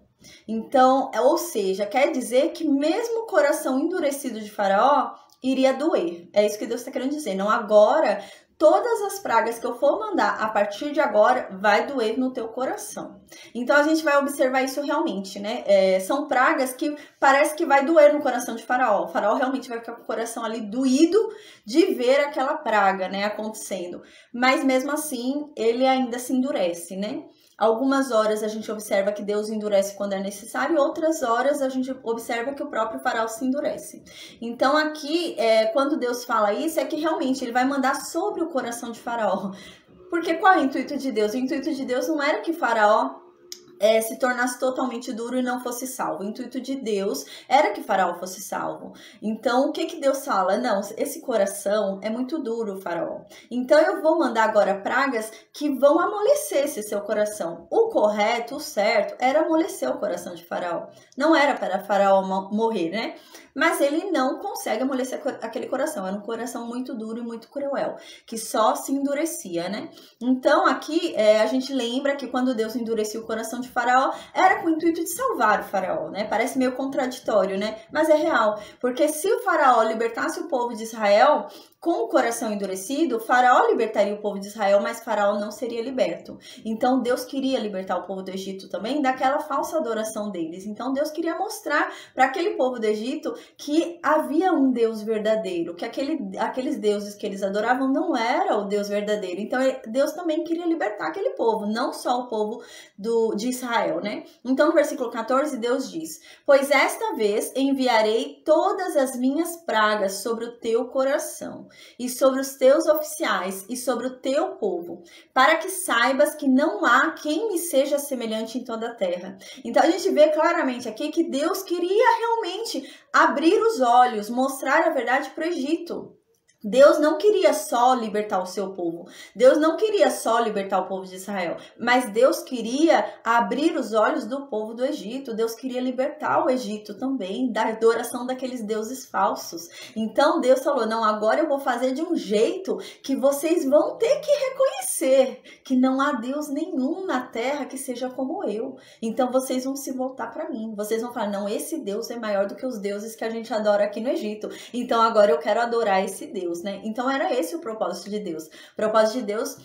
Então, ou seja, quer dizer que mesmo o coração endurecido de Faraó iria doer. É isso que Deus está querendo dizer. Não, agora todas as pragas que eu for mandar a partir de agora vai doer no teu coração. Então a gente vai observar isso realmente, né? São pragas que parece que vai doer no coração de Faraó. O Faraó realmente vai ficar com o coração ali doído de ver aquela praga, né, acontecendo. Mas mesmo assim, ele ainda se endurece, né? Algumas horas a gente observa que Deus endurece quando é necessário, e outras horas a gente observa que o próprio faraó se endurece. Então aqui, quando Deus fala isso, é que realmente ele vai mandar sobre o coração de Faraó. Porque qual é o intuito de Deus? O intuito de Deus não era que Faraó se tornasse totalmente duro e não fosse salvo. O intuito de Deus era que Faraó fosse salvo. Então, o que Deus fala? Não, esse coração é muito duro, Faraó. Então, eu vou mandar agora pragas que vão amolecer esse seu coração. O correto, o certo, era amolecer o coração de Faraó. Não era para Faraó morrer, né? Mas ele não consegue amolecer aquele coração. Era um coração muito duro e muito cruel, que só se endurecia, né? Então, aqui, a gente lembra que quando Deus endurecia o coração de Faraó, era com o intuito de salvar o Faraó, né? Parece meio contraditório, né? Mas é real, porque se o Faraó libertasse o povo de Israel com o coração endurecido, Faraó libertaria o povo de Israel, mas Faraó não seria liberto. Então, Deus queria libertar o povo do Egito também daquela falsa adoração deles. Então, Deus queria mostrar para aquele povo do Egito que havia um Deus verdadeiro, que aqueles deuses que eles adoravam não era o Deus verdadeiro. Então, Deus também queria libertar aquele povo, não só o povo de Israel, né? Então, no versículo 14, Deus diz: pois esta vez enviarei todas as minhas pragas sobre o teu coração e sobre os teus oficiais e sobre o teu povo, para que saibas que não há quem me seja semelhante em toda a terra. Então a gente vê claramente aqui que Deus queria realmente abrir os olhos, mostrar a verdade para o Egito. Deus não queria só libertar o seu povo, Deus não queria só libertar o povo de Israel, mas Deus queria abrir os olhos do povo do Egito, Deus queria libertar o Egito também da adoração daqueles deuses falsos. Então Deus falou, não, agora eu vou fazer de um jeito que vocês vão ter que reconhecer que não há Deus nenhum na terra que seja como eu. Então vocês vão se voltar para mim, vocês vão falar, não, esse Deus é maior do que os deuses que a gente adora aqui no Egito, então agora eu quero adorar esse Deus. Né? Então era esse o propósito de Deus. O propósito de Deus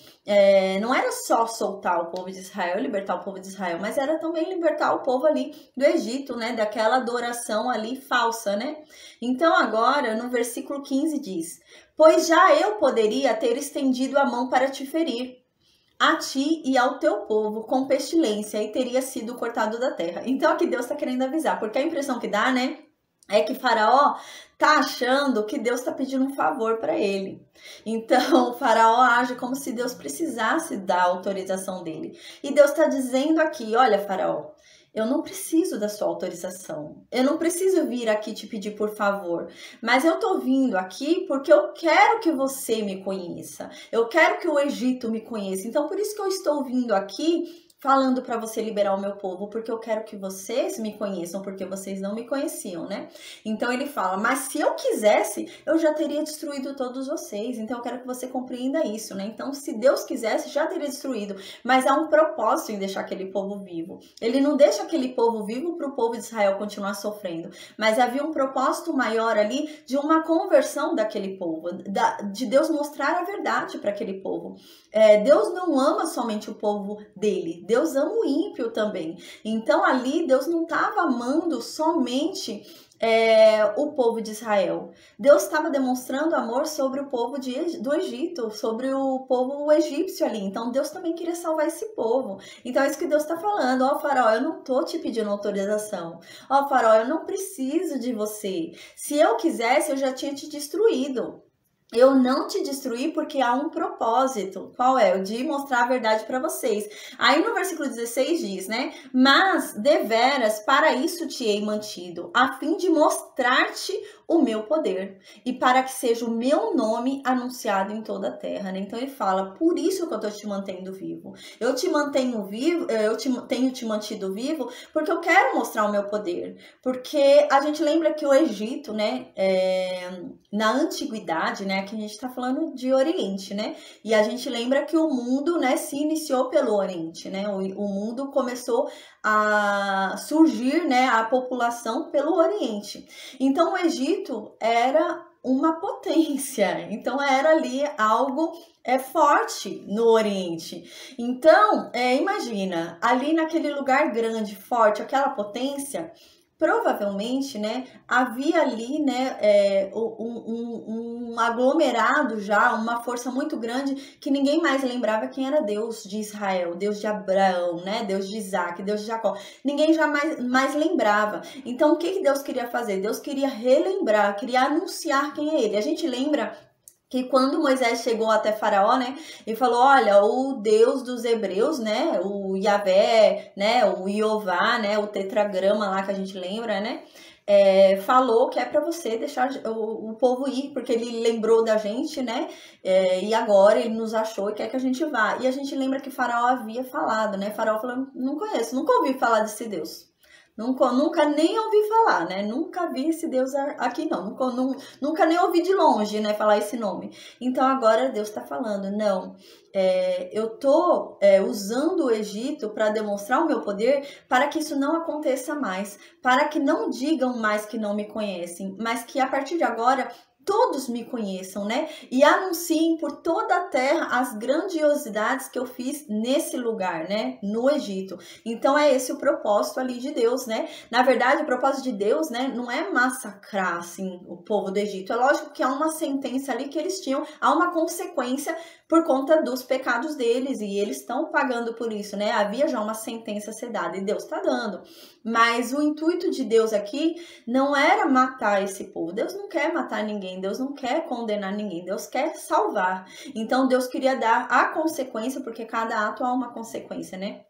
não era só soltar o povo de Israel, libertar o povo de Israel, mas era também libertar o povo ali do Egito, né? Daquela adoração ali falsa, né? Então agora no versículo 15 diz, pois já eu poderia ter estendido a mão para te ferir, a ti e ao teu povo com pestilência, e teria sido cortado da terra. Então aqui Deus está querendo avisar, porque a impressão que dá, né, é que Faraó tá achando que Deus está pedindo um favor para ele. Então, o Faraó age como se Deus precisasse da autorização dele. E Deus está dizendo aqui, olha, Faraó, eu não preciso da sua autorização. Eu não preciso vir aqui te pedir por favor. Mas eu tô vindo aqui porque eu quero que você me conheça. Eu quero que o Egito me conheça. Então, por isso que eu estou vindo aqui falando para você liberar o meu povo, porque eu quero que vocês me conheçam, porque vocês não me conheciam, né? Então ele fala, mas se eu quisesse, eu já teria destruído todos vocês. Então eu quero que você compreenda isso, né? Então se Deus quisesse, já teria destruído. Mas há um propósito em deixar aquele povo vivo. Ele não deixa aquele povo vivo para o povo de Israel continuar sofrendo. Mas havia um propósito maior ali de uma conversão daquele povo, de Deus mostrar a verdade para aquele povo. Deus não ama somente o povo dele, Deus ama o ímpio também. Então ali Deus não estava amando somente o povo de Israel. Deus estava demonstrando amor sobre o povo do Egito, sobre o povo egípcio ali. Então Deus também queria salvar esse povo. Então é isso que Deus está falando. Ó, Faraó, eu não tô te pedindo autorização. Ó, Faraó, eu não preciso de você. Se eu quisesse, eu já tinha te destruído. Eu não te destruí porque há um propósito. Qual é? O de mostrar a verdade para vocês. Aí no versículo 16 diz, né? Mas, deveras, para isso te hei mantido, a fim de mostrar-te o meu poder e para que seja o meu nome anunciado em toda a terra, né? Então ele fala, por isso que eu tô te mantendo vivo. Eu te mantenho vivo, tenho te mantido vivo porque eu quero mostrar o meu poder. Porque a gente lembra que o Egito, né? Na antiguidade, né? Aqui a gente tá falando de Oriente, né? E a gente lembra que o mundo, né, se iniciou pelo Oriente, né? O mundo começou a surgir, né, a população pelo Oriente. Então o Egito era uma potência, então era ali algo forte no Oriente. Então, imagina, ali naquele lugar grande, forte, aquela potência, provavelmente, né, havia ali, né, um aglomerado já, uma força muito grande que ninguém mais lembrava quem era Deus de Israel, Deus de Abraão, né, Deus de Isaac, Deus de Jacó. Ninguém já mais lembrava. Então, o que Deus queria fazer? Deus queria relembrar, queria anunciar quem é Ele. A gente lembra que quando Moisés chegou até Faraó, né, e falou, olha, o Deus dos hebreus, né, o Yahvé, né, o Iová, né, o tetragrama lá que a gente lembra, né, falou que é para você deixar o povo ir, porque ele lembrou da gente, né, e agora ele nos achou e quer que a gente vá. E a gente lembra que Faraó havia falado, né, Faraó falou, não conheço, nunca ouvi falar desse Deus. Nunca nem ouvi falar, né? Nunca vi esse Deus aqui, não. Nunca nem ouvi de longe, né, falar esse nome. Então agora Deus está falando, não, eu tô usando o Egito para demonstrar o meu poder, para que isso não aconteça mais, para que não digam mais que não me conhecem, mas que a partir de agora todos me conheçam, né? E anunciem por toda a terra as grandiosidades que eu fiz nesse lugar, né? No Egito. Então é esse o propósito ali de Deus, né? Na verdade, o propósito de Deus, né, não é massacrar, assim, o povo do Egito. É lógico que há uma sentença ali que eles tinham, há uma consequência por conta dos pecados deles, e eles estão pagando por isso, né? Havia já uma sentença a ser dada, e Deus está dando. Mas o intuito de Deus aqui não era matar esse povo. Deus não quer matar ninguém. ninguém, Deus não quer condenar ninguém, Deus quer salvar. Então Deus queria dar a consequência, porque cada ato há uma consequência, né?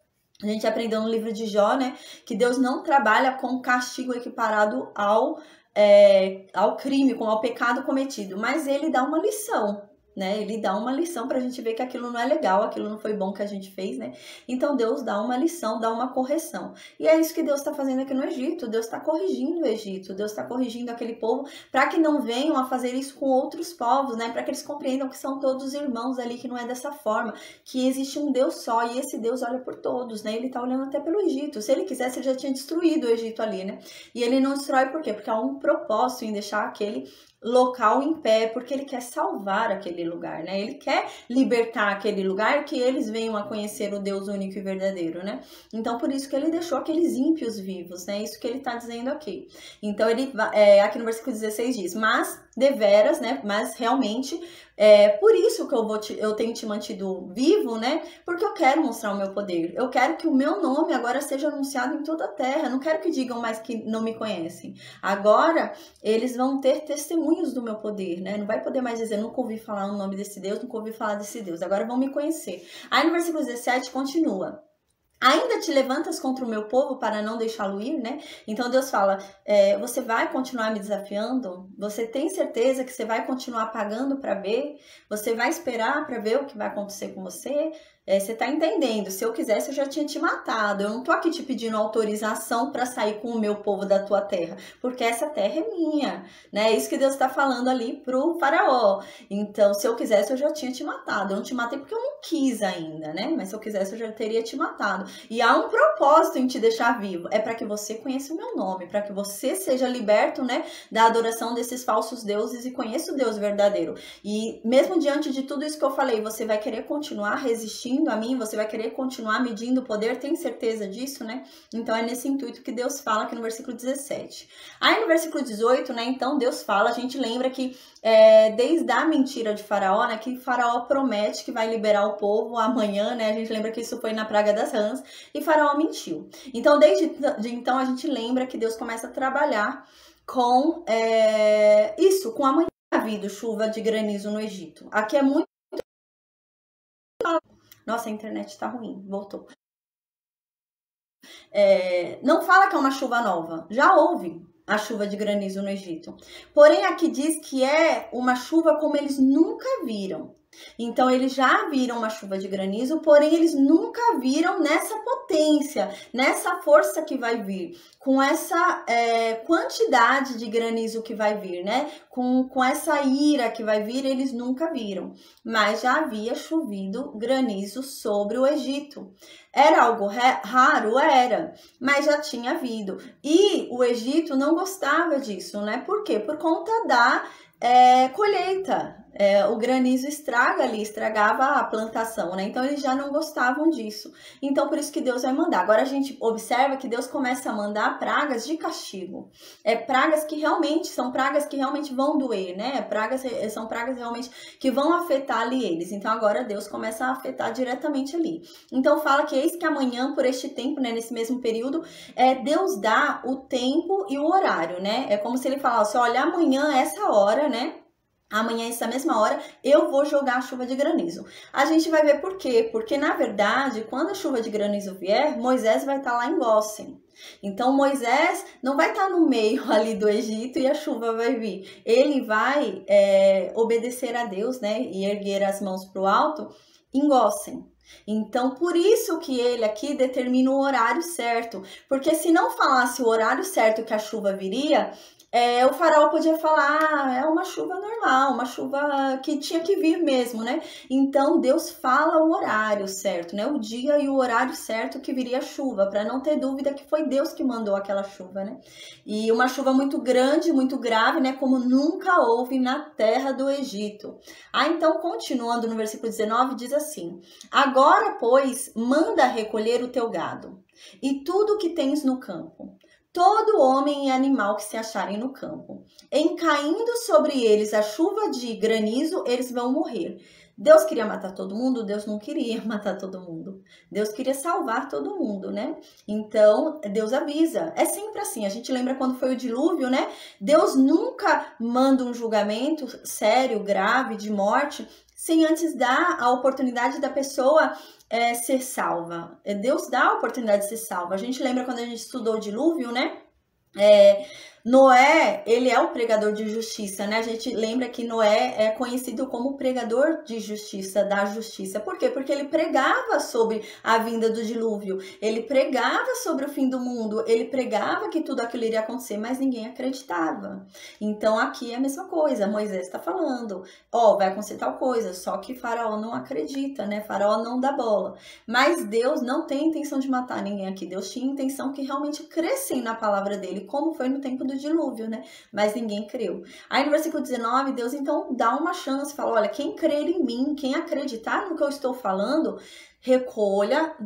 A gente aprendeu no livro de Jó, né, que Deus não trabalha com castigo equiparado ao crime, como ao pecado cometido, mas ele dá uma lição, né? Ele dá uma lição pra gente ver que aquilo não é legal, aquilo não foi bom que a gente fez, né? Então Deus dá uma lição, dá uma correção. E é isso que Deus está fazendo aqui no Egito. Deus está corrigindo o Egito, Deus está corrigindo aquele povo para que não venham a fazer isso com outros povos, né? Para que eles compreendam que são todos irmãos ali, que não é dessa forma, que existe um Deus só e esse Deus olha por todos, né? Ele tá olhando até pelo Egito. Se ele quisesse, ele já tinha destruído o Egito ali, né? E ele não destrói por quê? Porque há um propósito em deixar aquele local em pé, porque ele quer salvar aquele lugar, né? Ele quer libertar aquele lugar, que eles venham a conhecer o Deus único e verdadeiro, né? Então, por isso que ele deixou aqueles ímpios vivos, né? Isso que ele tá dizendo aqui. Então, ele aqui no versículo 16 diz, mas deveras, né? Mas realmente, por isso que eu tenho te mantido vivo, né? Porque eu quero mostrar o meu poder. Eu quero que o meu nome agora seja anunciado em toda a terra. Eu não quero que digam mais que não me conhecem. Agora, eles vão ter testemunhos do meu poder, né? Não vai poder mais dizer, nunca ouvi falar o nome desse Deus, nunca ouvi falar desse Deus. Agora vão me conhecer. Aí no versículo 17 continua. Ainda te levantas contra o meu povo para não deixá-lo ir, né? Então Deus fala, você vai continuar me desafiando? Você tem certeza que você vai continuar pagando para ver? Você vai esperar para ver o que vai acontecer com você? Você tá entendendo? Se eu quisesse, eu já tinha te matado. Eu não tô aqui te pedindo autorização para sair com o meu povo da tua terra, porque essa terra é minha, né? É isso que Deus tá falando ali pro faraó. Então, se eu quisesse, eu já tinha te matado. Eu não te matei porque eu não quis ainda, né? Mas se eu quisesse, eu já teria te matado. E há um propósito em te deixar vivo. É para que você conheça o meu nome, para que você seja liberto, né, da adoração desses falsos deuses e conheça o Deus verdadeiro. E mesmo diante de tudo isso que eu falei, você vai querer continuar resistindo a mim? Você vai querer continuar medindo o poder? Tem certeza disso, né? Então é nesse intuito que Deus fala aqui no versículo 17. Aí no versículo 18, né, então Deus fala, a gente lembra que desde a mentira de Faraó, né, que Faraó promete que vai liberar o povo amanhã, né? A gente lembra que isso foi na praga das rãs e Faraó mentiu. Então desde então a gente lembra que Deus começa a trabalhar com isso, com amanhã havido chuva de granizo no Egito. Aqui é muito... Nossa, a internet tá ruim, voltou. Não fala que é uma chuva nova, já houve a chuva de granizo no Egito. Porém, aqui diz que é uma chuva como eles nunca viram. Então, eles já viram uma chuva de granizo, porém, eles nunca viram nessa potência, nessa força que vai vir, com essa quantidade de granizo que vai vir, né? Com essa ira que vai vir, eles nunca viram. Mas já havia chovido granizo sobre o Egito. Era algo raro? Era, mas já tinha havido. E o Egito não gostava disso, né? Por quê? Por conta da colheita. O granizo estragava a plantação, né? Então eles já não gostavam disso. Então por isso que Deus vai mandar. Agora a gente observa que Deus começa a mandar pragas de castigo. Pragas que realmente são pragas que realmente vão doer, né? São pragas realmente que vão afetar ali eles. Então agora Deus começa a afetar diretamente ali. Então fala que eis que amanhã, por este tempo, né, nesse mesmo período, Deus dá o tempo e o horário, né? É como se ele falasse, olha, amanhã, essa hora, né? Amanhã, essa mesma hora, eu vou jogar a chuva de granizo. A gente vai ver por quê. Porque, na verdade, quando a chuva de granizo vier, Moisés vai estar lá em Gósen. Então, Moisés não vai estar no meio ali do Egito e a chuva vai vir. Ele vai obedecer a Deus, né? E erguer as mãos para o alto em Gósen. Então, por isso que ele aqui determina o horário certo. Porque se não falasse o horário certo que a chuva viria... o faraó podia falar, é uma chuva normal, uma chuva que tinha que vir mesmo, né? Então, Deus fala o horário certo, né? O dia e o horário certo que viria a chuva, para não ter dúvida que foi Deus que mandou aquela chuva, né? E uma chuva muito grande, muito grave, né? Como nunca houve na terra do Egito. Então, continuando no versículo 19, diz assim, agora, pois, manda recolher o teu gado e tudo o que tens no campo. Todo homem e animal que se acharem no campo. Em caindo sobre eles a chuva de granizo, eles vão morrer. Deus queria matar todo mundo? Deus não queria matar todo mundo. Deus queria salvar todo mundo, né? Então, Deus avisa. É sempre assim. A gente lembra quando foi o dilúvio, né? Deus nunca manda um julgamento sério, grave, de morte, sem antes dar a oportunidade da pessoa ser salva. Deus dá a oportunidade de ser salva. A gente lembra quando a gente estudou o dilúvio, né? Noé, ele é o pregador de justiça, né? A gente lembra que Noé é conhecido como pregador de justiça, da justiça. Por quê? Porque ele pregava sobre a vinda do dilúvio, ele pregava sobre o fim do mundo, ele pregava que tudo aquilo iria acontecer, mas ninguém acreditava. Então aqui é a mesma coisa, Moisés está falando, vai acontecer tal coisa, só que Faraó não acredita, né? Faraó não dá bola. Mas Deus não tem intenção de matar ninguém aqui, Deus tinha intenção que realmente crescem na palavra dele, como foi no tempo do dilúvio, né? Mas ninguém creu. Aí no versículo 19, Deus então dá uma chance, fala, olha, quem crer em mim, quem acreditar no que eu estou falando, recolha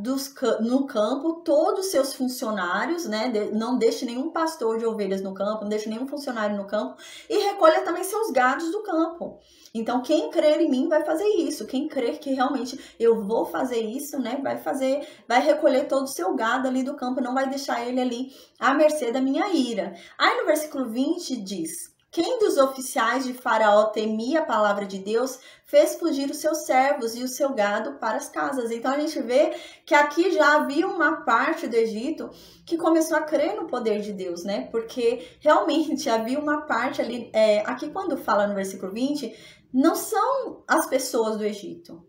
no campo todos os seus funcionários, né? Não deixe nenhum pastor de ovelhas no campo, não deixe nenhum funcionário no campo, e recolha também seus gados do campo. Então, quem crer em mim vai fazer isso. Quem crer que realmente eu vou fazer isso, né? Vai recolher todo o seu gado ali do campo, não vai deixar ele ali à mercê da minha ira. Aí no versículo 20 diz: quem dos oficiais de Faraó temia a palavra de Deus fez fugir os seus servos e o seu gado para as casas. Então a gente vê que aqui já havia uma parte do Egito que começou a crer no poder de Deus, né? Porque realmente havia uma parte ali, aqui quando fala no versículo 20, não são as pessoas do Egito.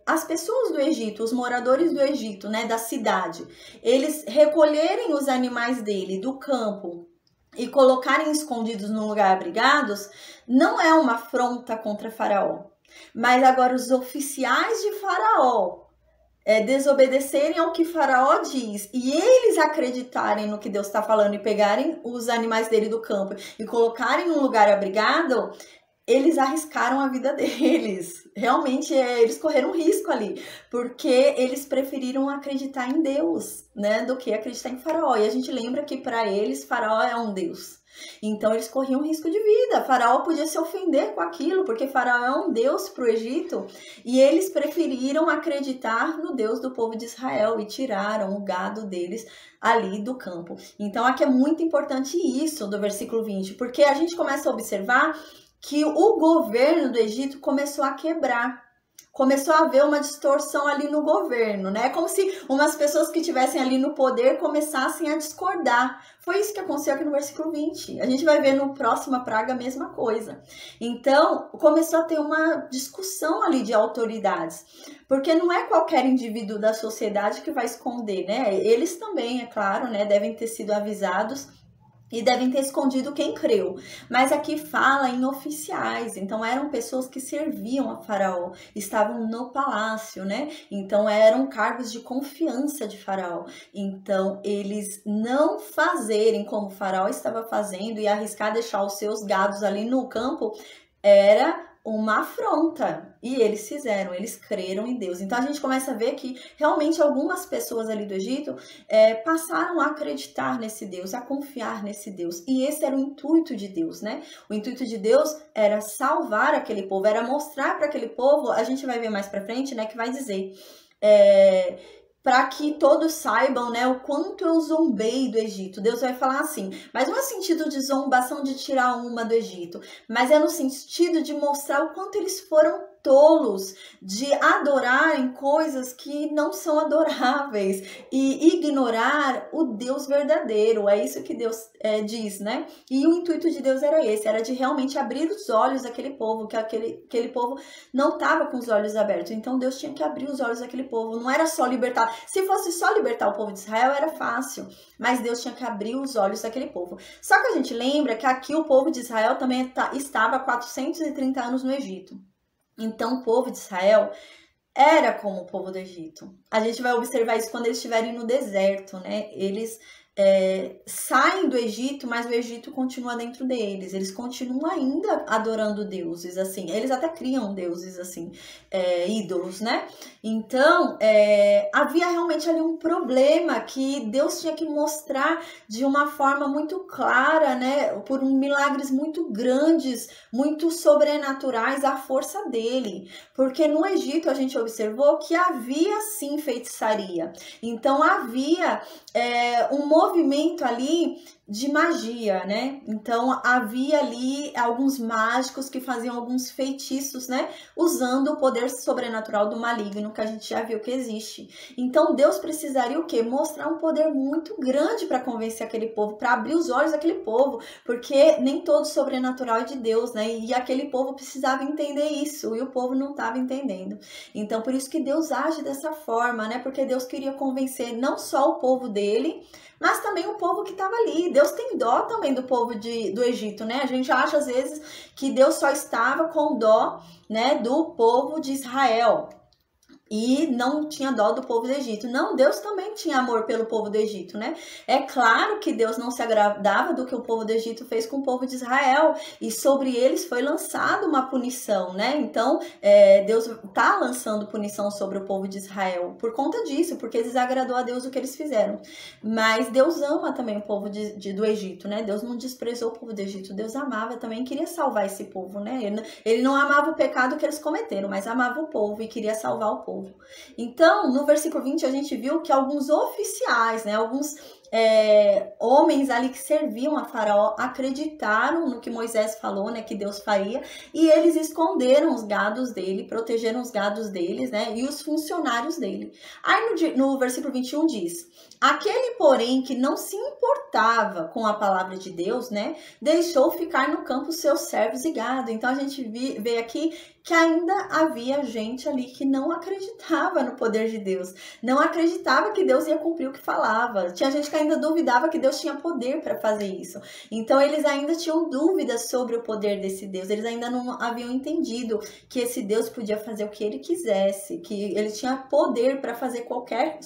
As pessoas do Egito, os moradores do Egito, né, da cidade, eles recolherem os animais dele do campo e colocarem escondidos num lugar abrigados, não é uma afronta contra Faraó. Mas agora os oficiais de Faraó desobedecerem ao que Faraó diz e eles acreditarem no que Deus está falando e pegarem os animais dele do campo e colocarem num lugar abrigado, eles arriscaram a vida deles. Realmente, eles correram risco ali, porque eles preferiram acreditar em Deus, né, do que acreditar em Faraó. E a gente lembra que para eles, Faraó é um Deus. Então, eles corriam risco de vida. Faraó podia se ofender com aquilo, porque Faraó é um Deus para o Egito. E eles preferiram acreditar no Deus do povo de Israel e tiraram o gado deles ali do campo. Então, aqui é muito importante isso do versículo 20, porque a gente começa a observar que o governo do Egito começou a quebrar. Começou a haver uma distorção ali no governo, né? Como se umas pessoas que estivessem ali no poder começassem a discordar. Foi isso que aconteceu aqui no versículo 20. A gente vai ver no próxima praga a mesma coisa. Então, começou a ter uma discussão ali de autoridades. Porque não é qualquer indivíduo da sociedade que vai esconder, né? Eles também, é claro, né, devem ter sido avisados e devem ter escondido quem creu. Mas aqui fala em oficiais, então eram pessoas que serviam a Faraó, estavam no palácio, né? Então eram cargos de confiança de Faraó. Então eles não fazerem como Faraó estava fazendo e arriscar deixar os seus gados ali no campo era uma afronta. E eles fizeram, eles creram em Deus. Então a gente começa a ver que realmente algumas pessoas ali do Egito passaram a acreditar nesse Deus, a confiar nesse Deus. E esse era o intuito de Deus, né? O intuito de Deus era salvar aquele povo, era mostrar para aquele povo, a gente vai ver mais para frente, né, que vai dizer... para que todos saibam, né, o quanto eu zombei do Egito. Deus vai falar assim, mas não é sentido de zombação de tirar uma do Egito, mas é no sentido de mostrar o quanto eles foram tolos de adorarem coisas que não são adoráveis e ignorar o Deus verdadeiro. É isso que Deus diz, né? E o intuito de Deus era esse, era de realmente abrir os olhos daquele povo, que aquele povo não estava com os olhos abertos. Então Deus tinha que abrir os olhos daquele povo, não era só libertar. Se fosse só libertar o povo de Israel, era fácil, mas Deus tinha que abrir os olhos daquele povo. Só que a gente lembra que aqui o povo de Israel também estava há 430 anos no Egito. Então, o povo de Israel era como o povo do Egito. A gente vai observar isso quando eles estiverem no deserto, né? Eles saem do Egito, mas o Egito continua dentro deles. Eles continuam ainda adorando deuses, assim. Eles até criam deuses, assim, ídolos, né? Então, havia realmente ali um problema que Deus tinha que mostrar de uma forma muito clara, né? Por milagres muito grandes, muito sobrenaturais, a força dele. Porque no Egito a gente observou que havia sim feitiçaria. Então, havia um movimento ali de magia, né? Então havia ali alguns mágicos que faziam alguns feitiços, né? Usando o poder sobrenatural do maligno, que a gente já viu que existe. Então Deus precisaria o quê? Mostrar um poder muito grande para convencer aquele povo, para abrir os olhos daquele povo, porque nem todo sobrenatural é de Deus, né? E aquele povo precisava entender isso, e o povo não estava entendendo. Então por isso que Deus age dessa forma, né? Porque Deus queria convencer não só o povo dele, mas também o povo que estava ali. Deus tem dó também do povo do Egito, né? A gente acha às vezes que Deus só estava com dó, né, do povo de Israel e não tinha dó do povo do Egito. Não, Deus também tinha amor pelo povo do Egito, né? É claro que Deus não se agradava do que o povo do Egito fez com o povo de Israel, e sobre eles foi lançada uma punição, né? Então, Deus tá lançando punição sobre o povo de Israel por conta disso, porque desagradou a Deus o que eles fizeram. Mas Deus ama também o povo do Egito, né? Deus não desprezou o povo do Egito, Deus amava também, queria salvar esse povo, né? Ele não amava o pecado que eles cometeram, mas amava o povo e queria salvar o povo. Então, no versículo 20, a gente viu que alguns oficiais, né, alguns homens ali que serviam a Faraó acreditaram no que Moisés falou, né, que Deus faria, e eles esconderam os gados dele, protegeram os gados deles, né, e os funcionários dele. Aí no versículo 21 diz: aquele, porém, que não se importava com a palavra de Deus, né, deixou ficar no campo seus servos e gado. Então a gente vê aqui que ainda havia gente ali que não acreditava no poder de Deus, não acreditava que Deus ia cumprir o que falava. Tinha gente que ainda duvidava que Deus tinha poder para fazer isso. Então eles ainda tinham dúvidas sobre o poder desse Deus, eles ainda não haviam entendido que esse Deus podia fazer o que ele quisesse, que ele tinha poder para fazer qualquer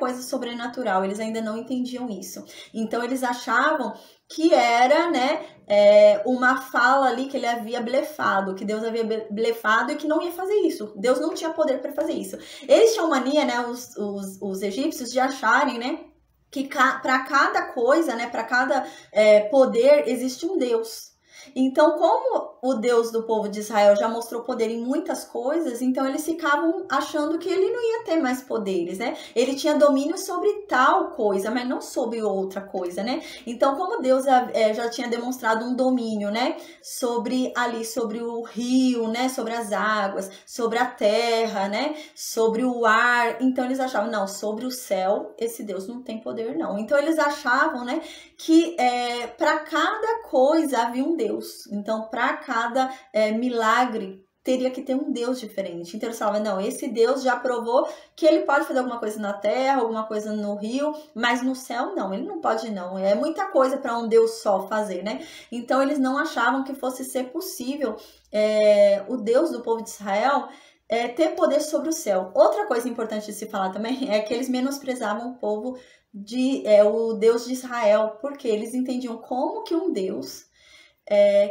coisa sobrenatural. Eles ainda não entendiam isso. Então eles achavam que era, né, uma fala ali que ele havia blefado, que Deus havia blefado e que não ia fazer isso. Deus não tinha poder para fazer isso. Eles tinham mania, né, os egípcios, de acharem, né, que para cada coisa, né, para cada poder existe um Deus. Então, como o Deus do povo de Israel já mostrou poder em muitas coisas, então eles ficavam achando que ele não ia ter mais poderes, né? Ele tinha domínio sobre tal coisa, mas não sobre outra coisa, né? Então, como Deus já tinha demonstrado um domínio, né? Sobre o rio, né? Sobre as águas, sobre a terra, né? Sobre o ar. Então, eles achavam, não, sobre o céu, esse Deus não tem poder, não. Então, eles achavam, né? Que para cada coisa havia um Deus. Então, para cada milagre, teria que ter um Deus diferente. Então, eles falavam, não, esse Deus já provou que ele pode fazer alguma coisa na terra, alguma coisa no rio, mas no céu, não, ele não pode, não. É muita coisa para um Deus só fazer, né? Então, eles não achavam que fosse ser possível o Deus do povo de Israel ter poder sobre o céu. Outra coisa importante de se falar também é que eles menosprezavam o povo o Deus de Israel, porque eles entendiam como que um Deus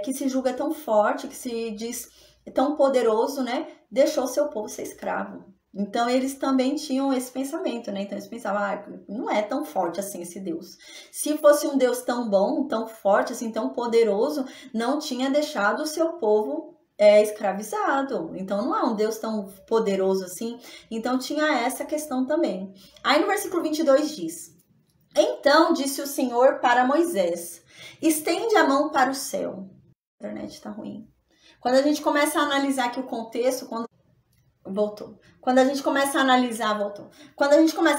que se julga tão forte, que se diz tão poderoso, né, deixou seu povo ser escravo. Então eles também tinham esse pensamento, né? Então eles pensavam, não é tão forte assim esse Deus. Se fosse um Deus tão bom, tão forte, assim, tão poderoso, não tinha deixado o seu povo escravizado. Então não é um Deus tão poderoso assim. Então tinha essa questão também. Aí no versículo 22 diz: então disse o Senhor para Moisés: estende a mão para o céu. A internet tá ruim. Quando a gente começa a analisar aqui o contexto, Quando a gente começa a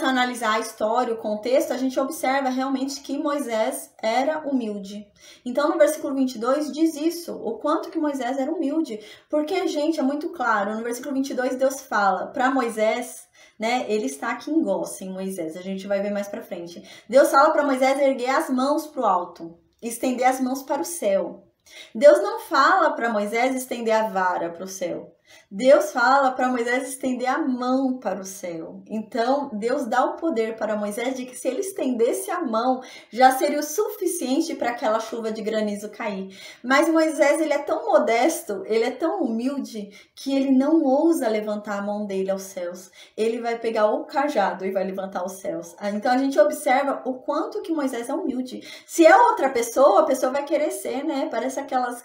analisar a história, o contexto, a gente observa realmente que Moisés era humilde. Então, no versículo 22 diz isso, o quanto que Moisés era humilde. Porque, gente, é muito claro, no versículo 22 Deus fala para Moisés, né? Ele está aqui em Gósen, Moisés, a gente vai ver mais para frente. Deus fala para Moisés erguer as mãos para o alto, estender as mãos para o céu. Deus não fala para Moisés estender a vara para o céu. Deus fala para Moisés estender a mão para o céu. Então, Deus dá o poder para Moisés de que se ele estendesse a mão, já seria o suficiente para aquela chuva de granizo cair. Mas Moisés, ele é tão modesto, ele é tão humilde, que ele não ousa levantar a mão dele aos céus. Ele vai pegar o cajado e vai levantar aos céus. Então, a gente observa o quanto que Moisés é humilde. Se é outra pessoa, a pessoa vai querer ser, né? Parece aquelas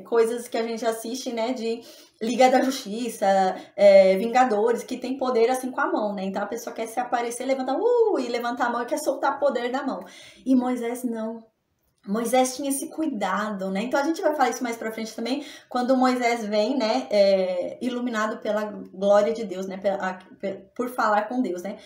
coisas que a gente assiste, né? De Liga da Justiça, Vingadores, que tem poder assim com a mão, né? Então a pessoa quer se aparecer, levanta, e levantar a mão e quer soltar poder da mão. E Moisés não. Moisés tinha esse cuidado, né? Então a gente vai falar isso mais pra frente também, quando Moisés vem, né, iluminado pela glória de Deus, né, por falar com Deus, né?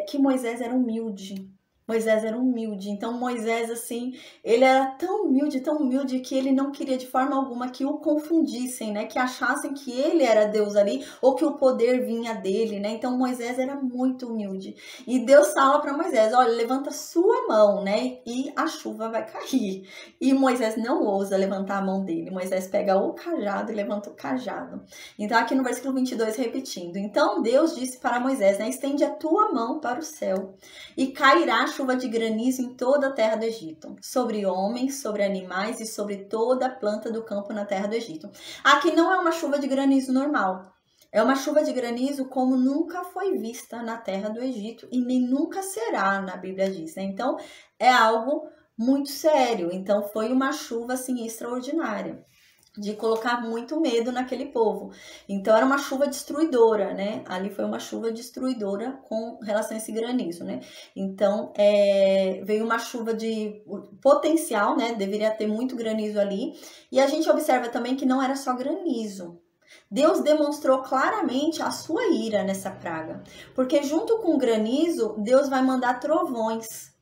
Que Moisés era humilde. Moisés era humilde, então Moisés, assim, ele era tão humilde que ele não queria de forma alguma que o confundissem, né, que achassem que ele era Deus ali, ou que o poder vinha dele, né, então Moisés era muito humilde, e Deus fala para Moisés, olha, levanta sua mão, né, e a chuva vai cair, e Moisés não ousa levantar a mão dele, Moisés pega o cajado e levanta o cajado, então aqui no versículo 22, repetindo, então Deus disse para Moisés, né, estende a tua mão para o céu, e cairá chuva de granizo em toda a terra do Egito, sobre homens, sobre animais e sobre toda a planta do campo na terra do Egito. Aqui não é uma chuva de granizo normal, é uma chuva de granizo como nunca foi vista na terra do Egito e nem nunca será, na Bíblia diz, né? Então é algo muito sério, então foi uma chuva assim extraordinária, de colocar muito medo naquele povo. Então era uma chuva destruidora, né? Ali foi uma chuva destruidora com relação a esse granizo, né? Então veio uma chuva de potencial, né? Deveria ter muito granizo ali. E a gente observa também que não era só granizo. Deus demonstrou claramente a sua ira nessa praga, porque junto com o granizo, Deus vai mandar trovões.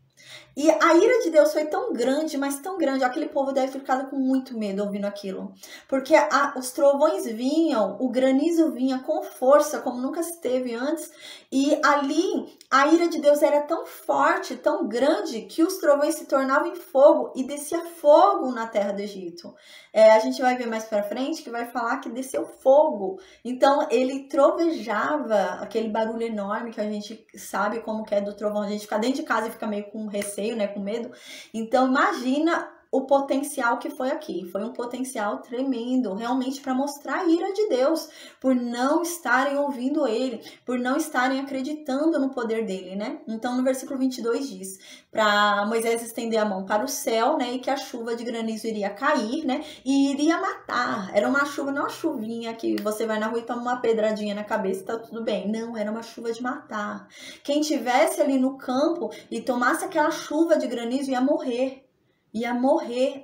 E a ira de Deus foi tão grande, mas tão grande, aquele povo deve ter ficado com muito medo ouvindo aquilo. Porque os trovões vinham, o granizo vinha com força, como nunca se teve antes. E ali, a ira de Deus era tão forte, tão grande, que os trovões se tornavam em fogo e descia fogo na terra do Egito. A gente vai ver mais pra frente que vai falar que desceu fogo. Então, ele trovejava, aquele barulho enorme que a gente sabe como que é do trovão. A gente fica dentro de casa e fica meio com receio, né, com medo. Então, imagina o potencial que foi aqui. Foi um potencial tremendo, realmente para mostrar a ira de Deus, por não estarem ouvindo ele, por não estarem acreditando no poder dele, né? Então, no versículo 22 diz, para Moisés estender a mão para o céu, né, e que a chuva de granizo iria cair, né, e iria matar. Era uma chuva, não uma chuvinha que você vai na rua e toma uma pedradinha na cabeça e tá tudo bem. Não, era uma chuva de matar. Quem tivesse ali no campo e tomasse aquela chuva de granizo ia morrer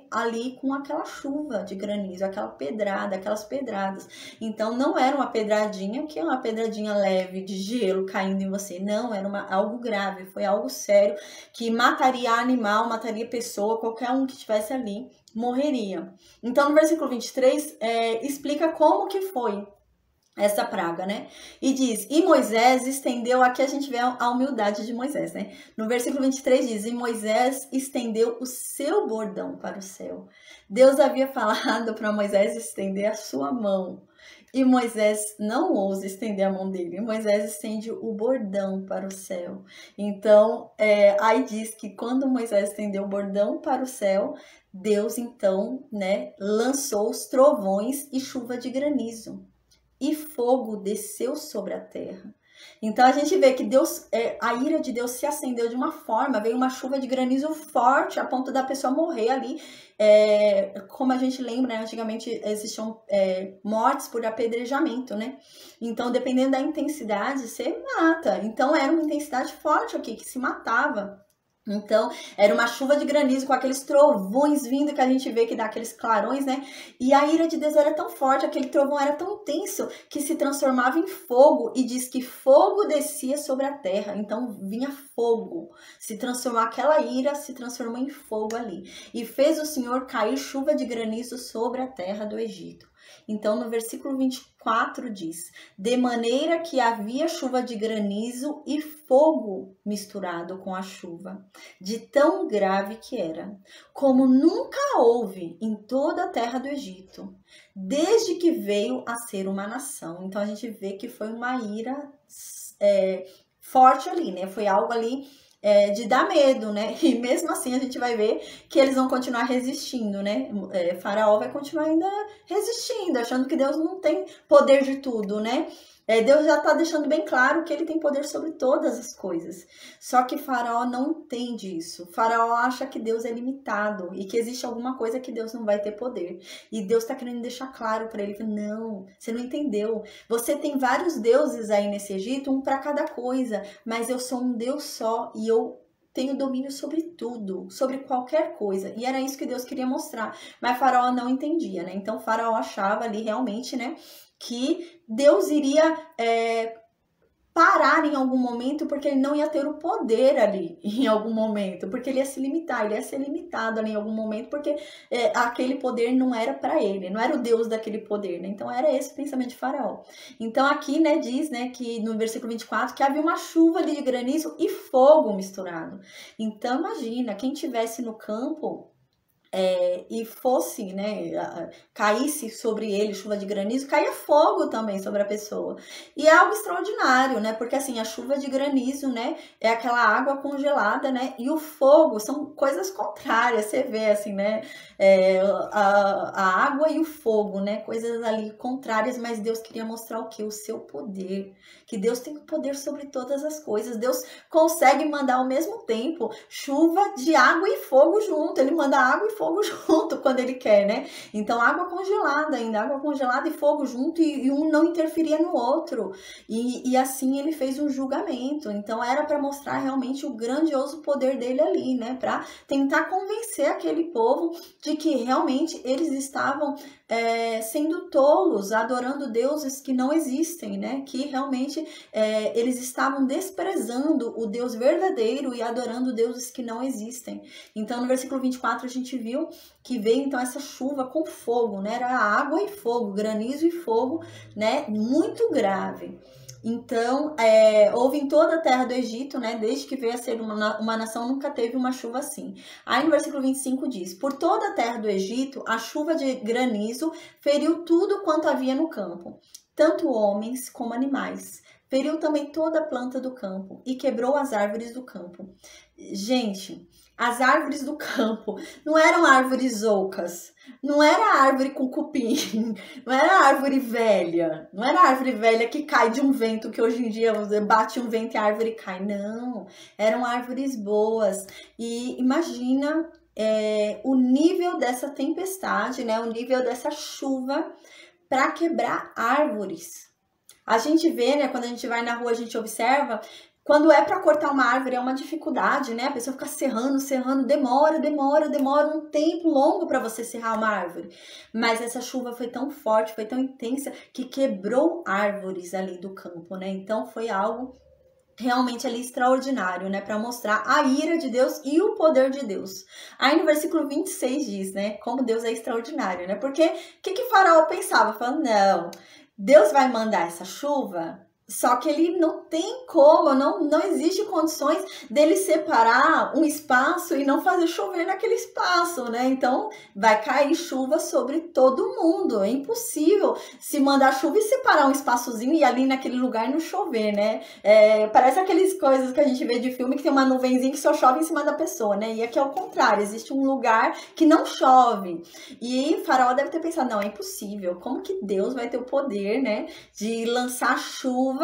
ali com aquela chuva de granizo, aquela pedrada, aquelas pedradas. Então não era uma pedradinha, que é uma pedradinha leve de gelo caindo em você. Não, era algo grave, foi algo sério, que mataria animal, mataria pessoa, qualquer um que estivesse ali morreria. Então no versículo 23 explica como que foi essa praga, né? E diz, e Moisés estendeu, aqui a gente vê a humildade de Moisés, né? No versículo 23 diz, e Moisés estendeu o seu bordão para o céu. Deus havia falado para Moisés estender a sua mão. E Moisés não ousa estender a mão dele. Moisés estende o bordão para o céu. Então, aí diz que quando Moisés estendeu o bordão para o céu, Deus então, né, lançou os trovões e chuva de granizo. E fogo desceu sobre a terra. Então a gente vê que Deus, a ira de Deus se acendeu de uma forma, veio uma chuva de granizo forte a ponto da pessoa morrer ali. Como a gente lembra, né, antigamente existiam mortes por apedrejamento, né? Então, dependendo da intensidade, você mata. Então era uma intensidade forte aqui, que se matava. Então, era uma chuva de granizo com aqueles trovões vindo, que a gente vê que dá aqueles clarões, né? E a ira de Deus era tão forte, aquele trovão era tão intenso, que se transformava em fogo. E diz que fogo descia sobre a terra. Então, vinha fogo. Se transformou, aquela ira se transformou em fogo ali. E fez o Senhor cair chuva de granizo sobre a terra do Egito. Então, no versículo 4 diz: de maneira que havia chuva de granizo e fogo misturado com a chuva, de tão grave que era, como nunca houve em toda a terra do Egito, desde que veio a ser uma nação. Então a gente vê que foi uma ira forte ali, né? Foi algo ali de dar medo, né? E mesmo assim a gente vai ver que eles vão continuar resistindo, né? Faraó vai continuar ainda resistindo, achando que Deus não tem poder de tudo, né? Deus já está deixando bem claro que ele tem poder sobre todas as coisas. Só que Faraó não entende isso. Faraó acha que Deus é limitado e que existe alguma coisa que Deus não vai ter poder. E Deus está querendo deixar claro para ele: não, você não entendeu. Você tem vários deuses aí nesse Egito, um para cada coisa, mas eu sou um Deus só e eu tenho domínio sobre tudo, sobre qualquer coisa. E era isso que Deus queria mostrar. Mas Faraó não entendia, né? Então Faraó achava ali realmente, né, que Deus iria parar em algum momento, porque ele não ia ter o poder ali em algum momento, porque ele ia se limitar, ele ia ser limitado ali em algum momento, porque aquele poder não era para ele, não era o Deus daquele poder, né? Então era esse o pensamento de Faraó. Então aqui, né, diz, né, que no versículo 24, que havia uma chuva ali de granizo e fogo misturado. Então imagina, quem tivesse no campo e fosse, né, caísse sobre ele chuva de granizo, caía fogo também sobre a pessoa. E é algo extraordinário, né, porque assim, a chuva de granizo, né, é aquela água congelada, né, e o fogo são coisas contrárias, você vê assim, né, a água e o fogo, né, coisas ali contrárias, mas Deus queria mostrar o quê? O seu poder, que Deus tem poder sobre todas as coisas. Deus consegue mandar ao mesmo tempo chuva de água e fogo junto, ele manda água e fogo junto quando ele quer, né? Então água congelada ainda, água congelada e fogo junto, e um não interferia no outro, e assim ele fez um julgamento. Então era para mostrar realmente o grandioso poder dele ali, né? Para tentar convencer aquele povo de que realmente eles estavam sendo tolos, adorando deuses que não existem, né? Que realmente eles estavam desprezando o Deus verdadeiro e adorando deuses que não existem. Então no versículo 24 a gente viu que veio então essa chuva com fogo, né? Era água e fogo, granizo e fogo, né? Muito grave. Então, houve em toda a terra do Egito, né, desde que veio a ser uma nação, nunca teve uma chuva assim. Aí no versículo 25 diz: por toda a terra do Egito, a chuva de granizo feriu tudo quanto havia no campo, tanto homens como animais. Feriu também toda a planta do campo e quebrou as árvores do campo. Gente, as árvores do campo não eram árvores ocas, não era árvore com cupim, não era árvore velha, não era árvore velha que cai de um vento, que hoje em dia bate um vento e a árvore cai, não, eram árvores boas. E imagina o nível dessa tempestade, né, o nível dessa chuva para quebrar árvores. A gente vê, né, quando a gente vai na rua, a gente observa, quando é para cortar uma árvore é uma dificuldade, né? A pessoa fica serrando, demora um tempo longo para você serrar uma árvore. Mas essa chuva foi tão forte, foi tão intensa, que quebrou árvores ali do campo, né? Então foi algo realmente ali extraordinário, né? Para mostrar a ira de Deus e o poder de Deus. Aí no versículo 26 diz, né? Como Deus é extraordinário, né? Porque o que Faraó pensava? Falando, não, Deus vai mandar essa chuva, só que ele não tem como, não existe condições dele separar um espaço e não fazer chover naquele espaço, né? Então vai cair chuva sobre todo mundo, é impossível se mandar chuva e separar um espaçozinho e ali naquele lugar não chover, né? Parece aquelas coisas que a gente vê de filme que tem uma nuvenzinha que só chove em cima da pessoa, né? E aqui é o contrário, existe um lugar que não chove. E Faraó deve ter pensado, não, é impossível, como que Deus vai ter o poder, né, de lançar chuva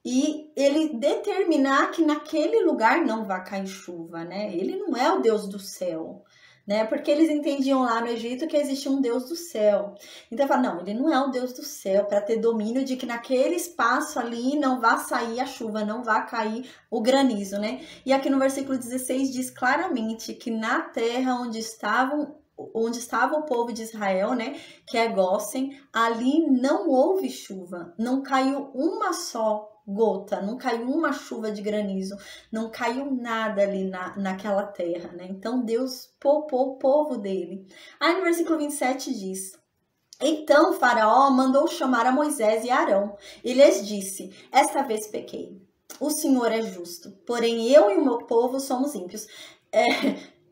e ele determinar que naquele lugar não vai cair chuva, né? Ele não é o Deus do céu, né? Porque eles entendiam lá no Egito que existia um Deus do céu. Então, fala, não, ele não é o Deus do céu para ter domínio de que naquele espaço ali não vai sair a chuva, não vai cair o granizo, né? E aqui no versículo 16 diz claramente que na terra onde estava o povo de Israel, né, que é Gósen, ali não houve chuva, não caiu uma só gota, não caiu uma chuva de granizo, não caiu nada ali naquela terra, né? Então Deus poupou o povo dele. Aí no versículo 27 diz: Então Faraó mandou chamar a Moisés e Arão e lhes disse: esta vez pequei. O Senhor é justo, porém eu e o meu povo somos ímpios.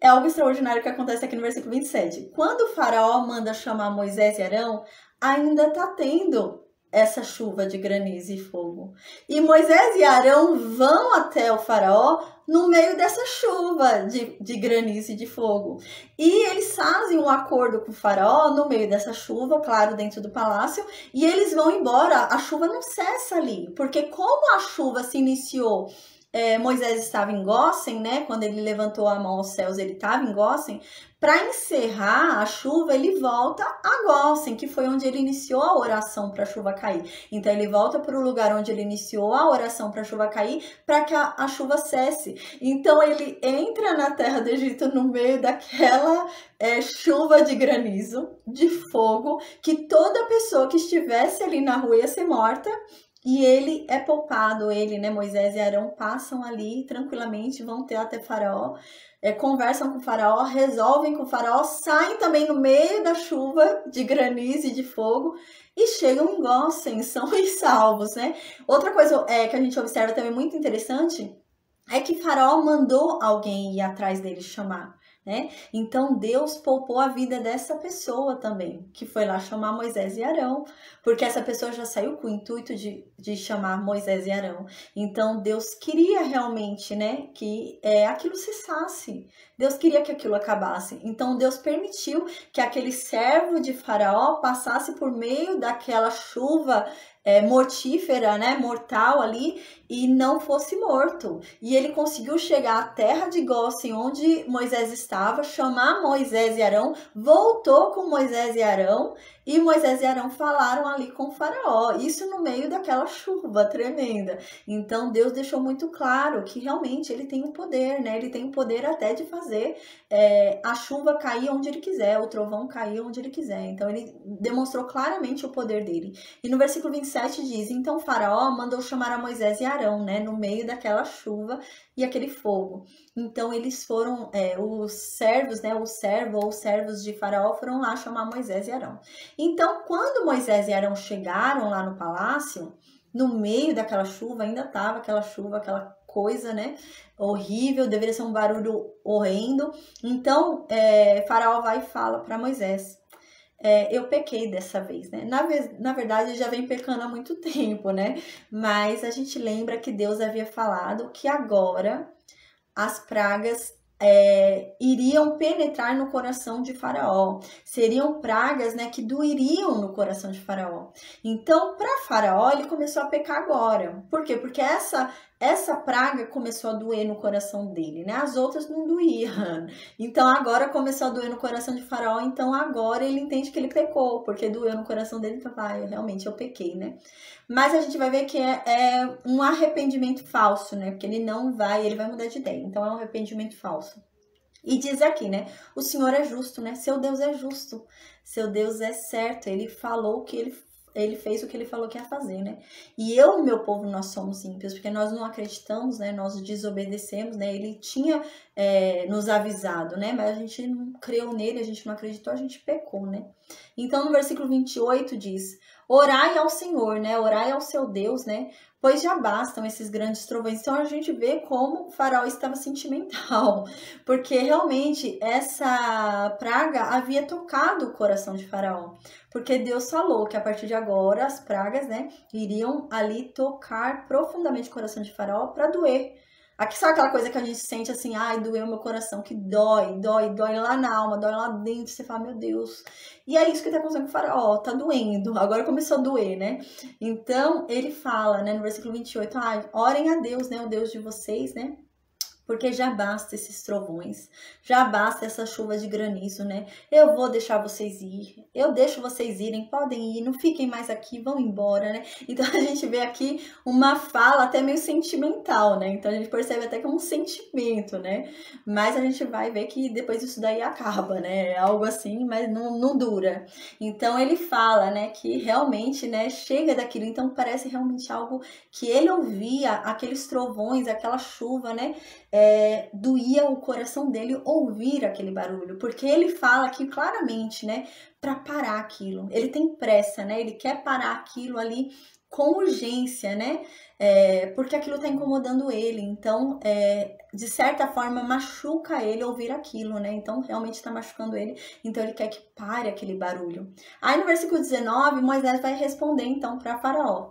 É algo extraordinário que acontece aqui no versículo 27. Quando o Faraó manda chamar Moisés e Arão, ainda está tendo essa chuva de granizo e fogo. E Moisés e Arão vão até o Faraó no meio dessa chuva de granizo e de fogo. E eles fazem um acordo com o Faraó no meio dessa chuva, claro, dentro do palácio, e eles vão embora. A chuva não cessa ali, porque como a chuva se iniciou, Moisés estava em Gósen, né? Quando ele levantou a mão aos céus, ele estava em Gósen. Para encerrar a chuva, ele volta a Gósen, que foi onde ele iniciou a oração para a chuva cair. Então, ele volta para o lugar onde ele iniciou a oração para a chuva cair, para que a chuva cesse. Então, ele entra na terra do Egito no meio daquela chuva de granizo, de fogo, que toda pessoa que estivesse ali na rua ia ser morta. E ele é poupado, né, Moisés e Arão passam ali tranquilamente, vão até Faraó, conversam com o Faraó, resolvem com o Faraó, saem também no meio da chuva de granizo e de fogo e chegam em Gósen, são salvos, né? Outra coisa que a gente observa também muito interessante é que Faraó mandou alguém ir atrás dele chamar. Né? Então Deus poupou a vida dessa pessoa também, que foi lá chamar Moisés e Arão, porque essa pessoa já saiu com o intuito de chamar Moisés e Arão. Então Deus queria realmente, né, que aquilo cessasse. Deus queria que aquilo acabasse. Então Deus permitiu que aquele servo de Faraó passasse por meio daquela chuva mortífera, né, mortal ali, e não fosse morto. E ele conseguiu chegar à terra de Gósen, onde Moisés estava, chamar Moisés e Arão, voltou com Moisés e Arão, e Moisés e Arão falaram ali com o Faraó, isso no meio daquela chuva tremenda. Então Deus deixou muito claro que realmente ele tem o poder, né? Ele tem o poder até de fazer a chuva cair onde ele quiser, o trovão cair onde ele quiser. Então ele demonstrou claramente o poder dele. E no versículo 27 diz: então Faraó mandou chamar a Moisés e Arão, né? No meio daquela chuva e aquele fogo. Então eles foram, os servos, né? O servo ou os servos de Faraó foram lá chamar Moisés e Arão. Então, quando Moisés e Arão chegaram lá no palácio, no meio daquela chuva, ainda estava aquela chuva, aquela coisa, né, horrível, deveria ser um barulho horrendo. Então, Faraó vai e fala para Moisés: eu pequei dessa vez, né? Na verdade, já vem pecando há muito tempo, né? Mas a gente lembra que Deus havia falado que agora as pragas iriam penetrar no coração de Faraó. Seriam pragas, né, que doeriam no coração de Faraó. Então, para Faraó, ele começou a pecar agora. Por quê? Porque essa praga começou a doer no coração dele, né? As outras não doíam. Então, agora começou a doer no coração de Faraó. Então, agora ele entende que ele pecou, porque doeu no coração dele. Então, realmente eu pequei, né? Mas a gente vai ver que é um arrependimento falso, né? Porque ele vai mudar de ideia. Então, é um arrependimento falso. E diz aqui, né? O Senhor é justo, né? Seu Deus é justo. Seu Deus é certo. Ele falou que ele fez o que ele falou que ia fazer, né? E eu e meu povo, nós somos ímpios, porque nós não acreditamos, né? Nós desobedecemos, né? Ele tinha nos avisado, né? Mas a gente não creu nele, a gente não acreditou, a gente pecou, né? Então, no versículo 28 diz: orai ao Senhor, né? Orai ao seu Deus, né? Pois já bastam esses grandes trovões. Então, a gente vê como o Faraó estava sentimental, porque realmente essa praga havia tocado o coração de Faraó. Porque Deus falou que a partir de agora as pragas, né, iriam ali tocar profundamente o coração de Faraó para doer. Aqui sabe aquela coisa que a gente sente assim: ai, doeu meu coração, que dói lá na alma, dói lá dentro, você fala, meu Deus. E é isso que tá acontecendo com o Faraó, tá doendo, agora começou a doer, né? Então, ele fala, né, no versículo 28, ai, orem a Deus, né, o Deus de vocês, né? Porque já basta esses trovões, já basta essa chuva de granizo, né? Eu vou deixar vocês ir, eu deixo vocês irem, podem ir, não fiquem mais aqui, vão embora, né? Então a gente vê aqui uma fala até meio sentimental, né? Então a gente percebe até que é um sentimento, né? Mas a gente vai ver que depois isso daí acaba, né? É algo assim, mas não dura. Então ele fala, né, que realmente, né, chega daquilo. Então parece realmente algo que ele ouvia, aqueles trovões, aquela chuva, né? doía o coração dele ouvir aquele barulho, porque ele fala aqui claramente, né, para parar aquilo. Ele tem pressa, né? Ele quer parar aquilo ali com urgência, né? Porque aquilo está incomodando ele. Então, de certa forma, machuca ele ouvir aquilo, né? Então, realmente está machucando ele. Então, ele quer que pare aquele barulho. Aí, no versículo 19, Moisés vai responder, então, para Faraó.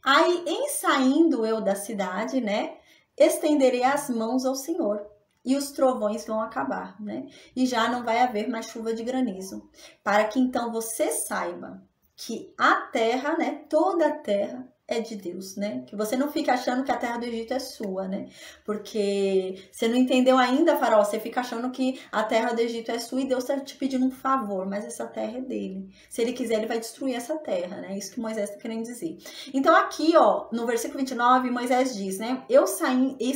Aí, em saindo eu da cidade, né? Estenderei as mãos ao Senhor. E os trovões vão acabar, né? E já não vai haver mais chuva de granizo. Para que, então, você saiba que a terra, né, toda a terra é de Deus, né? Que você não fica achando que a terra do Egito é sua, né? Porque você não entendeu ainda, Faraó, você fica achando que a terra do Egito é sua e Deus está te pedindo um favor, mas essa terra é dele. Se ele quiser, ele vai destruir essa terra, né? Isso que Moisés está querendo dizer. Então aqui, ó, no versículo 29, Moisés diz, né?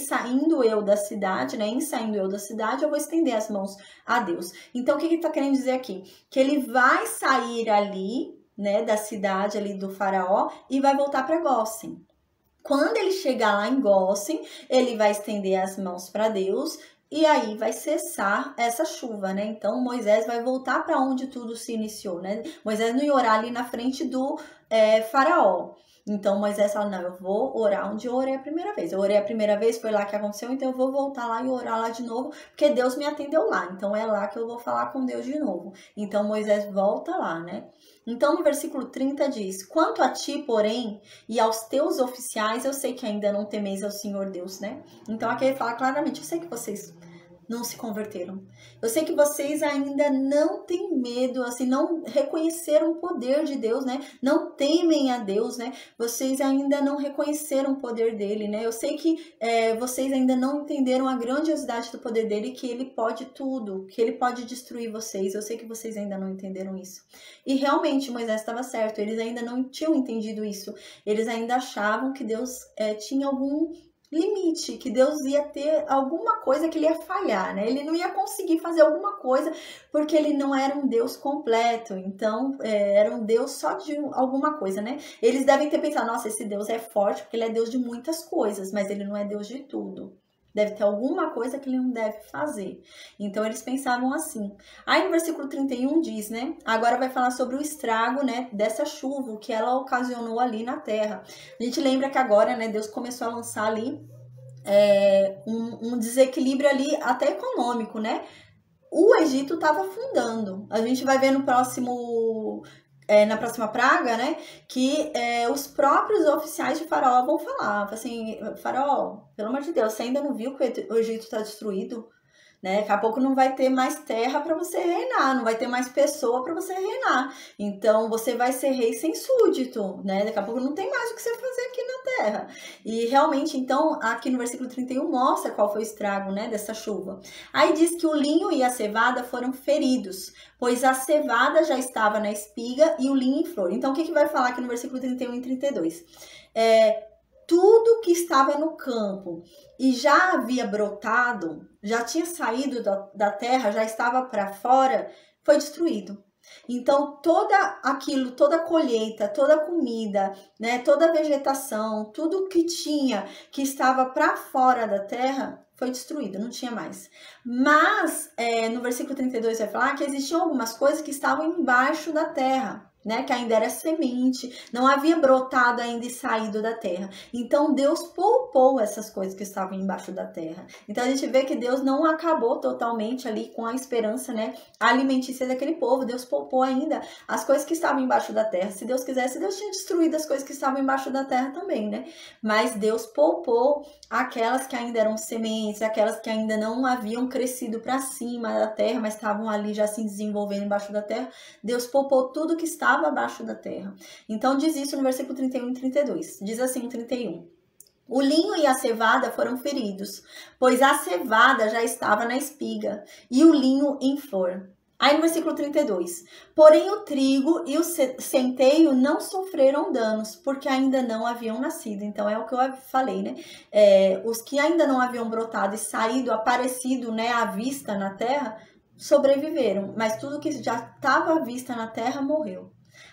Saindo eu da cidade, né? Em saindo eu da cidade, eu vou estender as mãos a Deus. Então o que ele está querendo dizer aqui? Que ele vai sair ali, né, da cidade ali do Faraó e vai voltar para Gósen. Quando ele chegar lá em Gósen, ele vai estender as mãos para Deus e aí vai cessar essa chuva, né? Então Moisés vai voltar para onde tudo se iniciou, né? Moisés não ia orar ali na frente do Faraó. Então Moisés fala, não, eu vou orar onde eu orei a primeira vez. Eu orei a primeira vez, foi lá que aconteceu, então eu vou voltar lá e orar lá de novo, porque Deus me atendeu lá. Então é lá que eu vou falar com Deus de novo. Então Moisés volta lá, né? Então no versículo 30 diz, quanto a ti, porém, e aos teus oficiais, eu sei que ainda não temeis ao Senhor Deus, né? Então aqui ele fala claramente, eu sei que vocês não se converteram. Eu sei que vocês ainda não têm medo, assim, não reconheceram o poder de Deus, né? Não temem a Deus, né? Vocês ainda não reconheceram o poder dele, né? Eu sei que vocês ainda não entenderam a grandiosidade do poder dele, que ele pode tudo, que ele pode destruir vocês. Eu sei que vocês ainda não entenderam isso. E realmente Moisés estava certo, eles ainda não tinham entendido isso. Eles ainda achavam que Deus tinha algum limite, que Deus ia ter alguma coisa que ele ia falhar, né? Ele não ia conseguir fazer alguma coisa porque ele não era um Deus completo, então era um Deus só de alguma coisa, né? Eles devem ter pensado, nossa, esse Deus é forte porque ele é Deus de muitas coisas, mas ele não é Deus de tudo. Deve ter alguma coisa que ele não deve fazer. Então, eles pensavam assim. Aí, no versículo 31 diz, né? Agora vai falar sobre o estrago, né? Dessa chuva que ela ocasionou ali na terra. A gente lembra que agora, né? Deus começou a lançar ali um desequilíbrio ali até econômico, né? O Egito estava afundando. A gente vai ver no próximo... na próxima praga, né, que os próprios oficiais de Faraó vão falar, assim, Faraó, pelo amor de Deus, você ainda não viu que o Egito está destruído? Né? Daqui a pouco não vai ter mais terra para você reinar, não vai ter mais pessoa para você reinar. Então, você vai ser rei sem súdito, né? Daqui a pouco não tem mais o que você fazer aqui na terra. E realmente, então, aqui no versículo 31 mostra qual foi o estrago, né, dessa chuva. Aí diz que o linho e a cevada foram feridos, pois a cevada já estava na espiga e o linho em flor. Então, o que vai falar aqui no versículo 31 e 32? Tudo que estava no campo e já havia brotado, já tinha saído da terra, já estava para fora, foi destruído. Então, toda a colheita, toda a comida, né, toda a vegetação, tudo que tinha, que estava para fora da terra, foi destruído, não tinha mais. Mas, no versículo 32 vai falar que existiam algumas coisas que estavam embaixo da terra, né, que ainda era semente, não havia brotado ainda e saído da terra. Então Deus poupou essas coisas que estavam embaixo da terra. Então a gente vê que Deus não acabou totalmente ali com a esperança, né, alimentícia daquele povo. Deus poupou ainda as coisas que estavam embaixo da terra. Se Deus quisesse, Deus tinha destruído as coisas que estavam embaixo da terra também, né? Mas Deus poupou aquelas que ainda eram sementes, aquelas que ainda não haviam crescido para cima da terra, mas estavam ali já se desenvolvendo embaixo da terra. Deus poupou tudo que estava abaixo da terra. Então diz isso no versículo 31 e 32. Diz assim, 31. O linho e a cevada foram feridos, pois a cevada já estava na espiga e o linho em flor. Aí no versículo 32. Porém o trigo e o centeio não sofreram danos, porque ainda não haviam nascido. Então é o que eu falei, né? Os que ainda não haviam brotado e saído, aparecido, né, à vista na terra, sobreviveram, mas tudo que já estava à vista na terra morreu.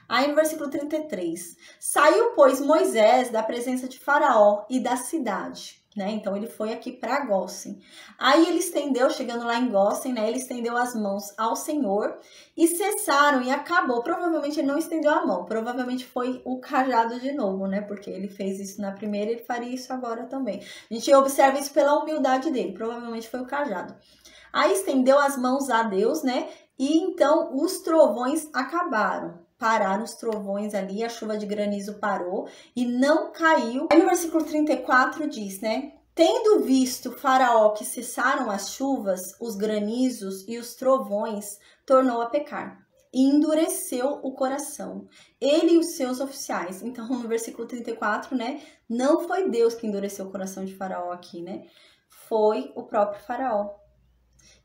Aí no versículo 33, saiu, pois, Moisés da presença de Faraó e da cidade, né? Então ele foi aqui para Gósen. Aí ele estendeu, chegando lá em Gósen, né? Ele estendeu as mãos ao Senhor e cessaram e acabou. Provavelmente ele não estendeu a mão, provavelmente foi o cajado de novo, né? Porque ele fez isso na primeira, ele faria isso agora também. A gente observa isso pela humildade dele, provavelmente foi o cajado. Aí estendeu as mãos a Deus, né? E então os trovões acabaram. Pararam os trovões ali, a chuva de granizo parou e não caiu. Aí no versículo 34 diz, né? Tendo visto Faraó que cessaram as chuvas, os granizos e os trovões, tornou a pecar. E endureceu o coração, ele e os seus oficiais. Então, no versículo 34, né? Não foi Deus que endureceu o coração de Faraó aqui, né? Foi o próprio Faraó.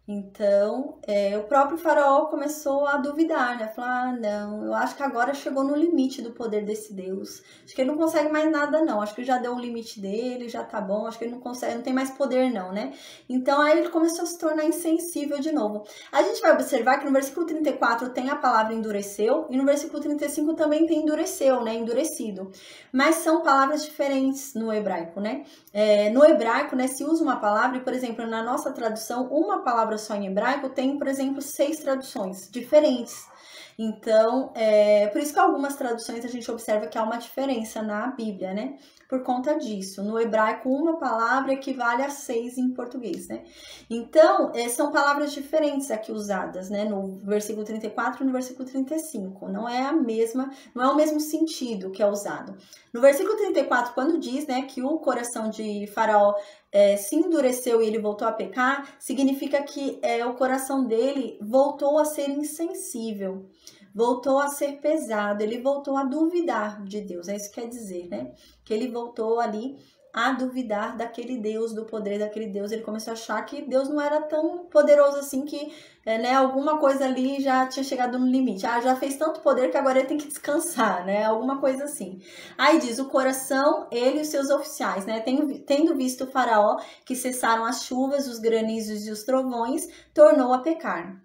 Então, o próprio Faraó começou a duvidar, né? Falar, não, eu acho que agora chegou no limite do poder desse Deus. Acho que ele não consegue mais nada, não. Acho que já deu o limite dele, já tá bom. Acho que ele não consegue, não tem mais poder, não, né? Então, aí ele começou a se tornar insensível de novo. A gente vai observar que no versículo 34 tem a palavra endureceu e no versículo 35 também tem endureceu, né? Endurecido. Mas são palavras diferentes no hebraico, né? No hebraico, né, se usa uma palavra, e, por exemplo, na nossa tradução, uma palavra só em hebraico tem, por exemplo, 6 traduções diferentes. Então, por isso que algumas traduções a gente observa que há uma diferença na Bíblia, né? Por conta disso. No hebraico, uma palavra equivale a 6 em português, né? Então, são palavras diferentes aqui usadas, né? No versículo 34 e no versículo 35. Não é o mesmo sentido que é usado. No versículo 34, quando diz, né, que o coração de Faraó se endureceu e ele voltou a pecar, significa que o coração dele voltou a ser insensível, voltou a ser pesado, ele voltou a duvidar de Deus, é isso que quer dizer, né? Que ele voltou ali a duvidar daquele Deus, do poder daquele Deus, ele começou a achar que Deus não era tão poderoso assim, que né, alguma coisa ali já tinha chegado no limite, já fez tanto poder que agora ele tem que descansar, né, alguma coisa assim. Aí diz, o coração, ele e os seus oficiais, né, tendo visto o Faraó que cessaram as chuvas, os granizos e os trovões, tornou a pecar.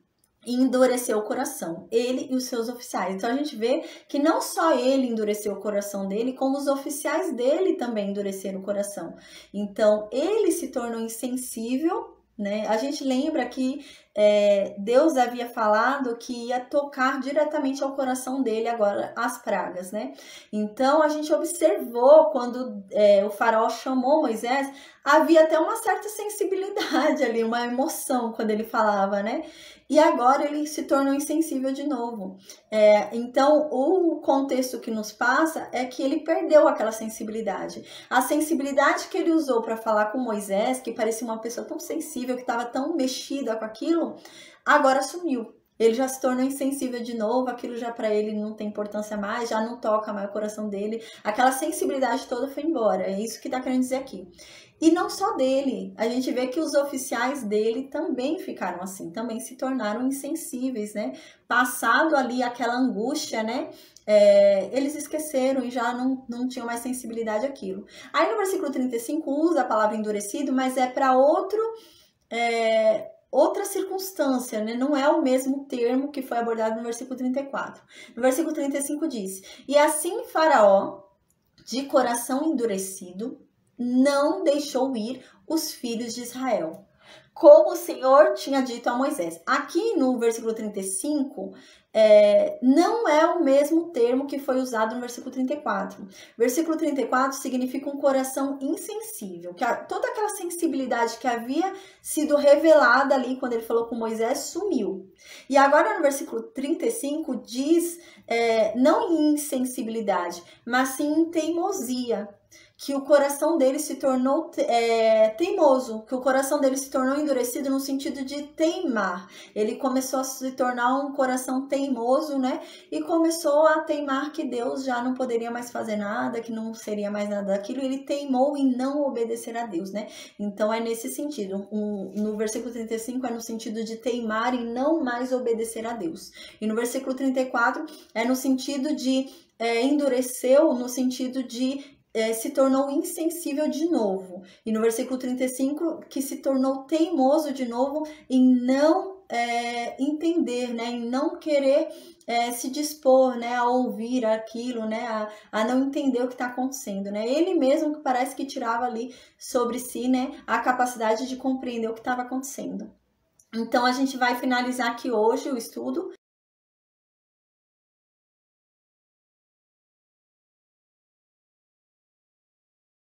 E endureceu o coração, ele e os seus oficiais. Então a gente vê que não só ele endureceu o coração dele, como os oficiais dele também endureceram o coração. Então ele se tornou insensível, né? A gente lembra que Deus havia falado que ia tocar diretamente ao coração dele agora as pragas, né? Então a gente observou quando o faraó chamou Moisés, havia até uma certa sensibilidade ali, uma emoção quando ele falava, né? E agora ele se tornou insensível de novo. Então, o contexto que nos passa é que ele perdeu aquela sensibilidade. A sensibilidade que ele usou para falar com Moisés, que parecia uma pessoa tão sensível, que estava tão mexida com aquilo, agora sumiu. Ele já se tornou insensível de novo, aquilo já para ele não tem importância mais, já não toca mais o coração dele. Aquela sensibilidade toda foi embora, é isso que está querendo dizer aqui. E não só dele, a gente vê que os oficiais dele também ficaram assim, também se tornaram insensíveis, né? Passado ali aquela angústia, né? Eles esqueceram e já não tinham mais sensibilidade àquilo. Aí no versículo 35 usa a palavra endurecido, mas é para outra circunstância, né? Não é o mesmo termo que foi abordado no versículo 34. No versículo 35 diz, e assim Faraó, de coração endurecido, não deixou ir os filhos de Israel, como o Senhor tinha dito a Moisés. Aqui no versículo 35, não é o mesmo termo que foi usado no versículo 34. Versículo 34 significa um coração insensível, que toda aquela sensibilidade que havia sido revelada ali quando ele falou com Moisés sumiu. E agora no versículo 35 diz, não em insensibilidade, mas sim em teimosia, que o coração dele se tornou teimoso, que o coração dele se tornou endurecido no sentido de teimar. Ele começou a se tornar um coração teimoso, né? E começou a teimar que Deus já não poderia mais fazer nada, que não seria mais nada daquilo. Ele teimou em não obedecer a Deus, né? Então é nesse sentido. No versículo 35 é no sentido de teimar e não mais obedecer a Deus. E no versículo 34 é no sentido de endureceu, no sentido de se tornou insensível de novo. E no versículo 35, que se tornou teimoso de novo em não entender, né, em não querer se dispor, né, a ouvir aquilo, né, a não entender o que está acontecendo, né? Ele mesmo que parece que tirava ali sobre si, né, a capacidade de compreender o que estava acontecendo. Então, a gente vai finalizar aqui hoje o estudo